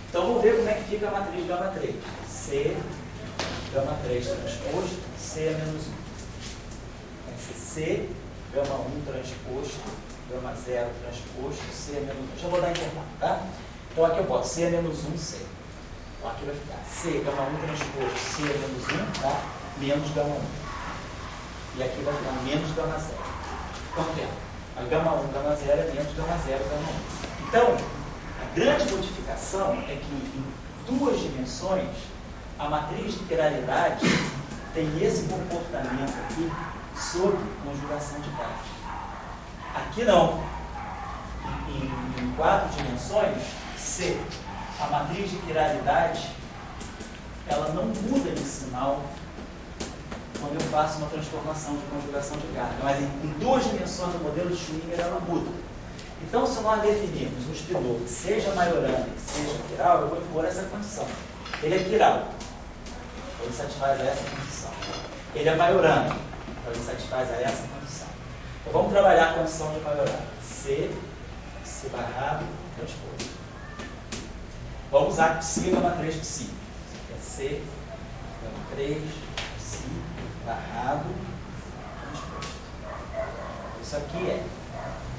Então, vamos ver como é que fica a matriz de gama 3. C, gama 3 transposto, C é menos 1. Vai ser C, gama 1 transposto, gama 0 transposto, C é menos 1. Deixa eu botar intervalo, tá? Então, aqui eu boto C é menos 1, C. Então, aqui vai ficar C, gama 1 transposto, C é menos 1, tá? Menos gama 1. E aqui vai ficar menos gama 0. Quanto tempo? A gama 1, gama 0 é menos gama 0, gama 1. Então, a grande modificação é que em duas dimensões, a matriz de quiralidade tem esse comportamento aqui sob conjugação de cargas. Aqui não. Em 4 dimensões, C, a matriz de quiralidade, ela não muda de sinal quando eu faço uma transformação de conjugação de carga. Mas em duas dimensões do modelo de Schwinger ela muda. Então, se nós definirmos um espinor que seja Majorana e que seja quiral, eu vou impor essa condição. Ele é quiral, então ele satisfaz a essa condição. Ele é Majorana, então ele satisfaz a essa condição. Então, vamos trabalhar a condição de Majorana. C barrado, transposto. Vamos usar psi, gama 3 psi. Isso aqui é C, gama 3, psi, barrado, transposto. Isso aqui é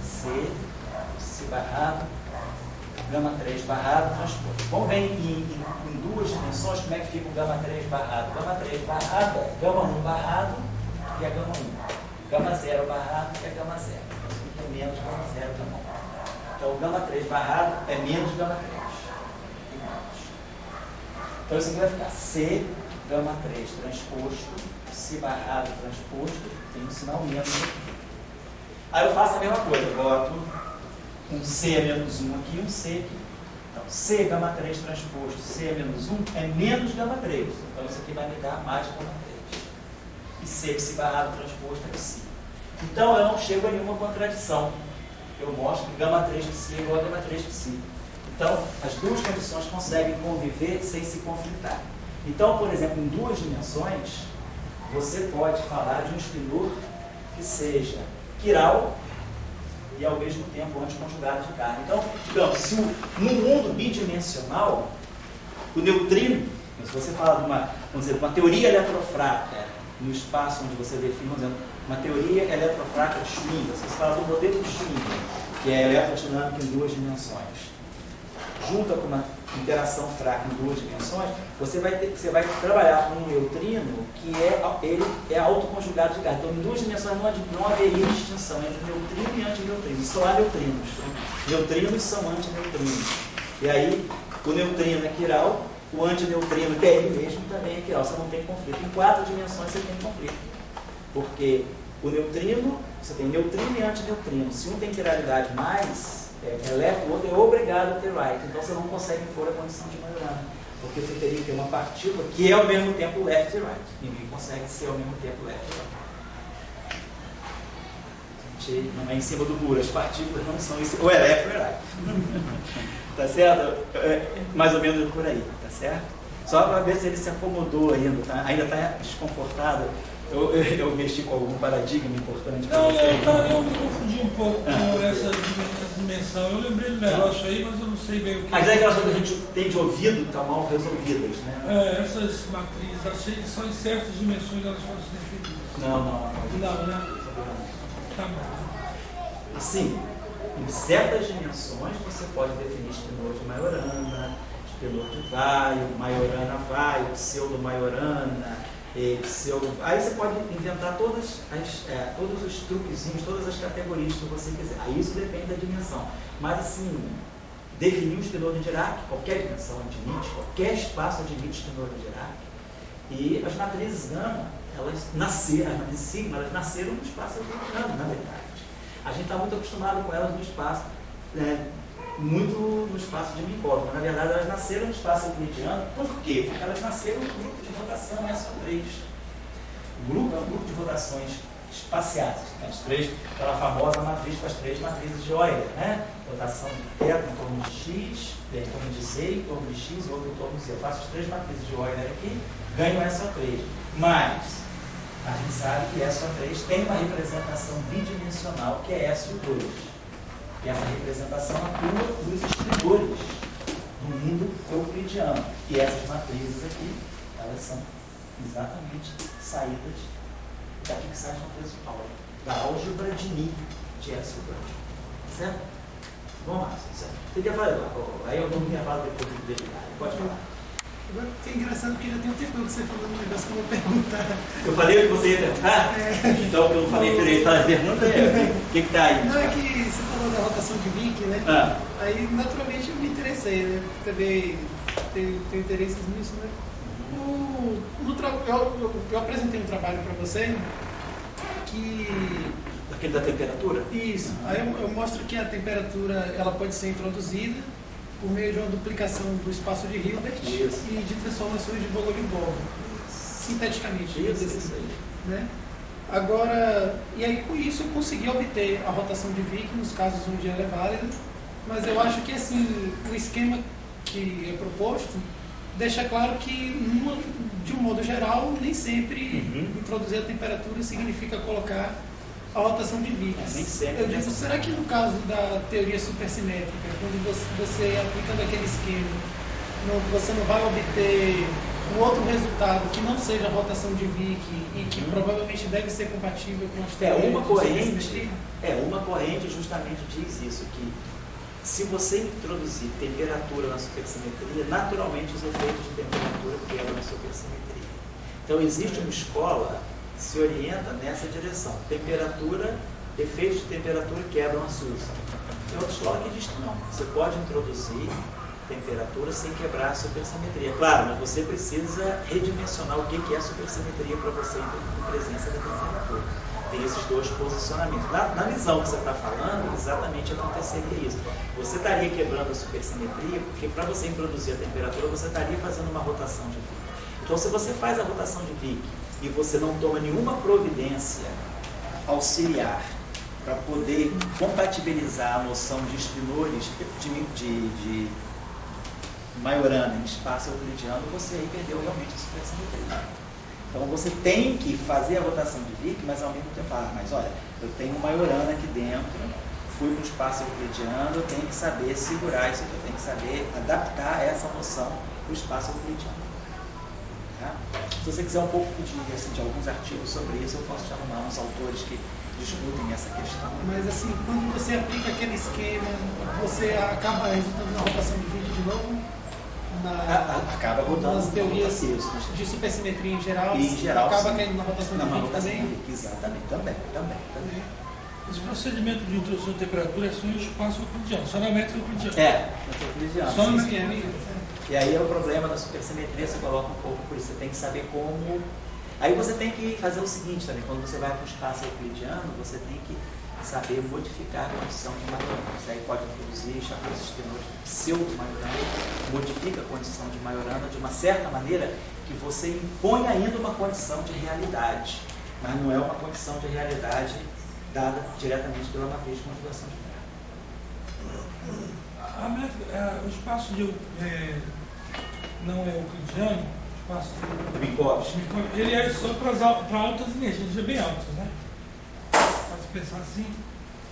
C, psi barrado, gama 3 barrado, transposto. Vamos ver em duas dimensões como é que fica o gama 3 barrado. Gama 3 barrado é gama 1 barrado e a gama 1. Gama 0 barrado e a gama 0. Então, isso aqui é menos gama 0, gama 1. Então, o gama 3 barrado é menos gama 3. Então, isso aqui vai ficar C, gama 3 transposto, psi barrado transposto, tem um sinal menos aqui. Aí eu faço a mesma coisa, eu boto um C menos 1 aqui e um C aqui. Então, C, gama 3 transposto, C menos 1 é menos gama 3. Então, isso aqui vai me dar mais gama 3. E C, psi barrado transposto é psi. Então, eu não chego a nenhuma contradição. Eu mostro que gama 3 psi é igual a gama 3 psi. Então, as duas condições conseguem conviver sem se conflitar. Então, por exemplo, em duas dimensões, você pode falar de um espinor que seja quiral e ao mesmo tempo anticonjugado de carga. Então, digamos, se no mundo bidimensional, o neutrino, se você fala de uma teoria eletrofrática, no espaço onde você define, uma teoria eletrofrática de Schwinger, se você fala do modelo de Schwinger, que é eletrodinâmica em duas dimensões, junta com uma interação fraca em duas dimensões, você vai trabalhar com um neutrino que ele é autoconjugado de carga. Então, em duas dimensões não haveria distinção entre neutrino e antineutrino. Só há neutrinos. Neutrinos são antineutrinos. E aí, o neutrino é quiral, o antineutrino, que é ele mesmo, também é quiral. Você não tem conflito. Em 4 dimensões você tem conflito. Porque o neutrino, você tem neutrino e antineutrino. Se um tem quiralidade mais left, o outro é obrigado a ter right. Então você não consegue pôr a condição de Majorana, porque você teria que ter uma partícula que é ao mesmo tempo left e right. Ninguém consegue ser ao mesmo tempo left e right. Não é em cima do muro, as partículas não são isso, ou é left ou é right. Tá certo? Mais ou menos por aí, tá certo? Só para ver se ele se acomodou ainda, tá? Ainda está desconfortável. Eu mexi com algum paradigma importante para você. Eu me confundi um pouco com essa dimensão. Eu lembrei do negócio aí, mas eu não sei bem o que. Mas é aquelas coisas que a gente tem de ouvido que estão mal resolvidas, né? Essas matrizes, achei que só em certas dimensões elas podem ser definidas. Não, né? Tá bom. Sim, em certas dimensões você pode definir espinor de Majorana, espinor de Weyl, Majorana Weyl, pseudo-Majorana, aí você pode inventar todos os truquezinhos, todas as categorias que você quiser. Aí isso depende da dimensão. Mas assim, definir um espinor de Dirac, qualquer dimensão admite, qualquer espaço admite espinor de Dirac. E as matrizes gama, elas nasceram, as matrizes sigma, elas nasceram no espaço euclidiano, na verdade. A gente está muito acostumado com elas no espaço, muito no espaço de Minkowski, mas na verdade elas nasceram no espaço euclidiano. Por quê? Porque elas nasceram no grupo de rotação SO3. O grupo é um grupo de rotações espaciais, as três, aquela famosa matriz com as três matrizes de Euler, né? Rotação de θ em torno de x, em torno de z, em torno de x, outro em torno de z. Eu faço as três matrizes de Euler aqui, ganho SO3. Mas a gente sabe que SO3 tem uma representação bidimensional que é SO2. Que é uma representação atua dos estridores do mundo euclidiano. E essas matrizes aqui, elas são exatamente saídas daqui que sai a matriz Euler, da álgebra de Lie de SO2. Certo? Vamos lá. Você quer falar? Aí eu não me falo depois do detalhe. Pode falar. Agora é engraçado porque já tem um tempo que você falando um negócio que eu vou perguntar. Eu falei o que você ia perguntar? Então eu não falei direito. Fala, a pergunta é o que está aí? Não, é que você falou da rotação de Wick, né? Aí naturalmente eu me interessei, né? Também tenho interesses nisso, né? Eu apresentei um trabalho para você que... Aquele da temperatura? Isso. Aí eu mostro que a temperatura ela pode ser introduzida por meio de uma duplicação do espaço de Hilbert e de transformações de Bogoliubov, sinteticamente. Isso aí. Né? Agora, e aí com isso eu consegui obter a rotação de Wick nos casos onde ela é válida, mas eu acho que assim, o esquema que é proposto deixa claro que, de um modo geral, nem sempre introduzir a temperatura significa colocar a rotação de Wick. Eu digo, será que no caso da teoria supersimétrica, quando você aplicando aquele esquema, você não vai obter um outro resultado que não seja a rotação de Wick e que provavelmente deve ser compatível com as teorias uma corrente justamente diz isso, que se você introduzir temperatura na supersimetria, naturalmente os efeitos de temperatura quebram a supersimetria. Então existe uma escola se orienta nessa direção. Temperatura, efeitos de temperatura quebram a SUS. Tem outra escola que diz que não. Você pode introduzir temperatura sem quebrar a supersimetria. Claro, mas você precisa redimensionar o que é a supersimetria para você em presença da temperatura. Tem esses dois posicionamentos. Na visão que você está falando, exatamente aconteceria isso. Você estaria quebrando a supersimetria, porque para você introduzir a temperatura, você estaria fazendo uma rotação de Wick. Então, se você faz a rotação de Wick e você não toma nenhuma providência auxiliar para poder compatibilizar a noção de espinores de Majorana em espaço euclidiano, você aí perdeu realmente a supersimetria. Então você tem que fazer a rotação de Wick, mas ao mesmo tempo, mas olha, eu tenho uma Majorana aqui dentro, fui para o espaço euclidiano, eu tenho que saber segurar isso aqui, eu tenho que saber adaptar essa noção para o espaço euclidiano. Tá? Se você quiser um pouco de alguns artigos sobre isso, eu posso te arrumar uns autores que discutem essa questão. Mas assim, quando você aplica aquele esquema, você acaba resultando na rotação de Wick de novo? Acaba rodando nas teorias de supersimetria em geral, acaba caindo na rotação de Wick também? Exatamente, também. Esse procedimento de introdução de temperatura é só em espaço euclidiano, só na métrica euclidiana. euclidiano. Só na métrica. E aí é o problema da supersimetria, você coloca um pouco por isso, você tem que saber como... Aí você tem que fazer o seguinte também, quando você vai para o espaço euclidiano, você tem que saber modificar a condição de Majorana. Isso aí pode introduzir chamados espinores pseudo-Majorana, modifica a condição de Majorana de uma certa maneira que você impõe ainda uma condição de realidade, mas não é uma condição de realidade dada diretamente pela matriz de conjugação de verbo. O espaço não é euclidiano, o espaço Do Minkowski. ele é só para altas energias, bem altas, né? Pode pensar assim.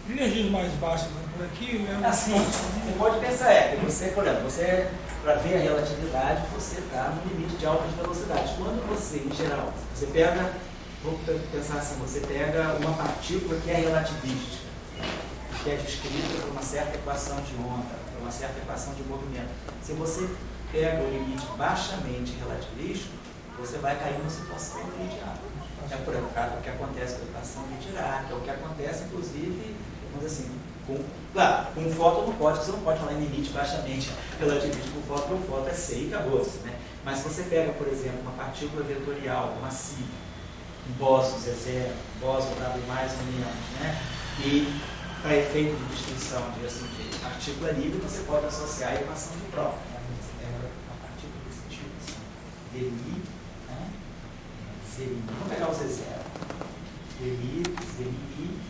Energias mais baixas por aqui, Assim, você pode pensar, que você, por exemplo, para ver a relatividade, você está no limite de altas velocidades. Quando você, em geral, você pega, vamos pensar assim, você pega uma partícula que é relativística, que é descrita por uma certa equação de onda, por uma certa equação de movimento. Se você pega o limite baixamente relativístico, você vai cair numa situação euclidiana. É por exemplo, o que acontece com a equação de Dirac, é o que acontece, inclusive, vamos dizer assim, com um fóton não pode, você não pode falar em limite baixamente relativístico com fóton, porque o fóton é C e acabou-se, né? Mas se você pega, por exemplo, uma partícula vetorial massiva, um bóson Z0, bóson W mais ou menos, né? E para efeito de distinção de partícula livre, você pode associar a equação de Proth. Você pega uma partícula desse tipo, assim, dmi, né? Zmi, vamos pegar o Z0. Zmi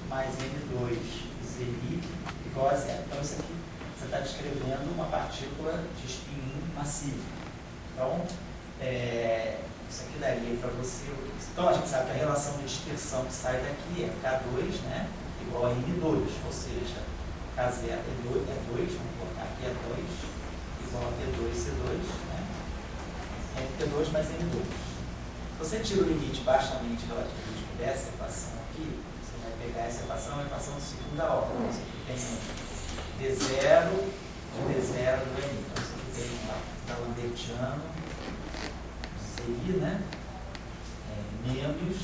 mais M2, Zmi igual a zero. Então, isso aqui, você está descrevendo uma partícula de spin massiva. Então, isso aqui daria para você... Então, a gente sabe que a relação de dispersão que sai daqui é K2, né? Igual a M2, ou seja, K0 é 2, vamos colocar aqui é 2, igual a P2, C2, né? É P2 mais M2. Se você tira o limite baixamente relativístico dessa equação aqui, você vai pegar essa equação, a equação de segunda ordem. Você tem D0 de D0 do M. Então, você tem da Lambertiano, CI, né? Menos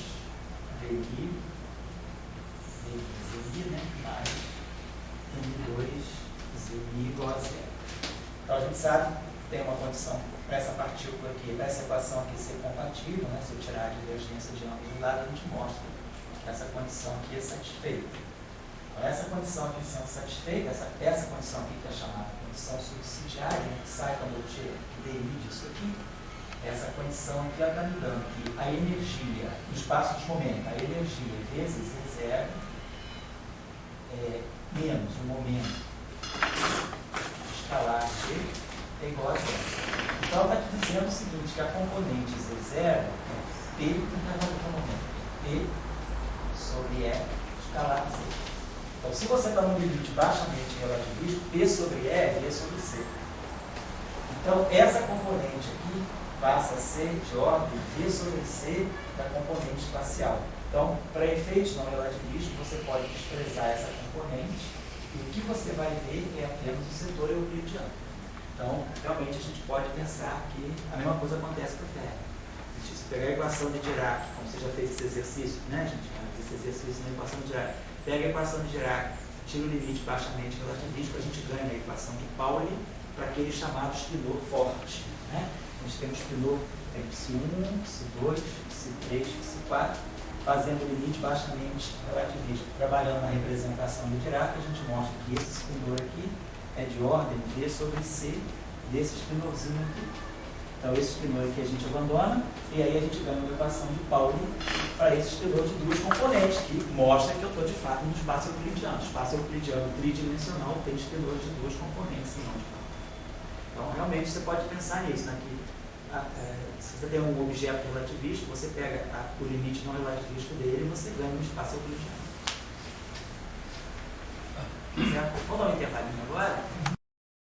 VI, né? Mais M2, ZI igual a zero. Então a gente sabe que tem uma condição para essa partícula aqui, para essa equação aqui ser compatível, né? Se eu tirar a divergência de ambos os lados, a gente mostra que essa condição aqui é satisfeita. Então essa condição aqui sendo satisfeita, essa condição aqui que é chamada condição subsidiária, né? Que sai quando eu tiro DI disso aqui, essa condição aqui está me dando que a energia, no espaço de momento, a energia vezes E0 menos o momento escalar G é igual a zero. Então ela está te dizendo o seguinte, que a componente Z0 é P intervalo de momento, P sobre E escalar Z. Então se você está num limite baixamente relativístico, P sobre E é V sobre C. Então essa componente aqui passa a ser de ordem V sobre C da componente espacial. Então, para efeitos não relativísticos, você pode desprezar essa componente e o que você vai ver é apenas o setor euclidiano. Então, realmente, a gente pode pensar que a mesma coisa acontece para o ferro. Se pegar a equação de Dirac, como você já fez esse exercício, né, gente? Esse exercício na equação de Dirac. Pega a equação de Dirac, tira o limite baixamente relativístico, a gente ganha a equação de Pauli para aquele chamado espinor forte. Né? A gente tem um espinor Psi1, Psi2, Psi3, Psi4, fazendo o limite baixamente relativístico. Trabalhando na representação de Dirac, a gente mostra que esse espinor aqui é de ordem V sobre C desse espinorzinho aqui. Então, esse espinor aqui a gente abandona e aí a gente ganha uma equação de Pauli para esse espinor de duas componentes, que mostra que eu estou de fato no espaço euclidiano. O espaço euclidiano tridimensional tem espinores de duas componentes, não de Pauli. Então, realmente, você pode pensar nisso, né? Se você tem um objeto relativístico, você pega o limite não relativístico dele e você ganha um espaço euclidiano. Certo? Vamos dar um intervalinho agora?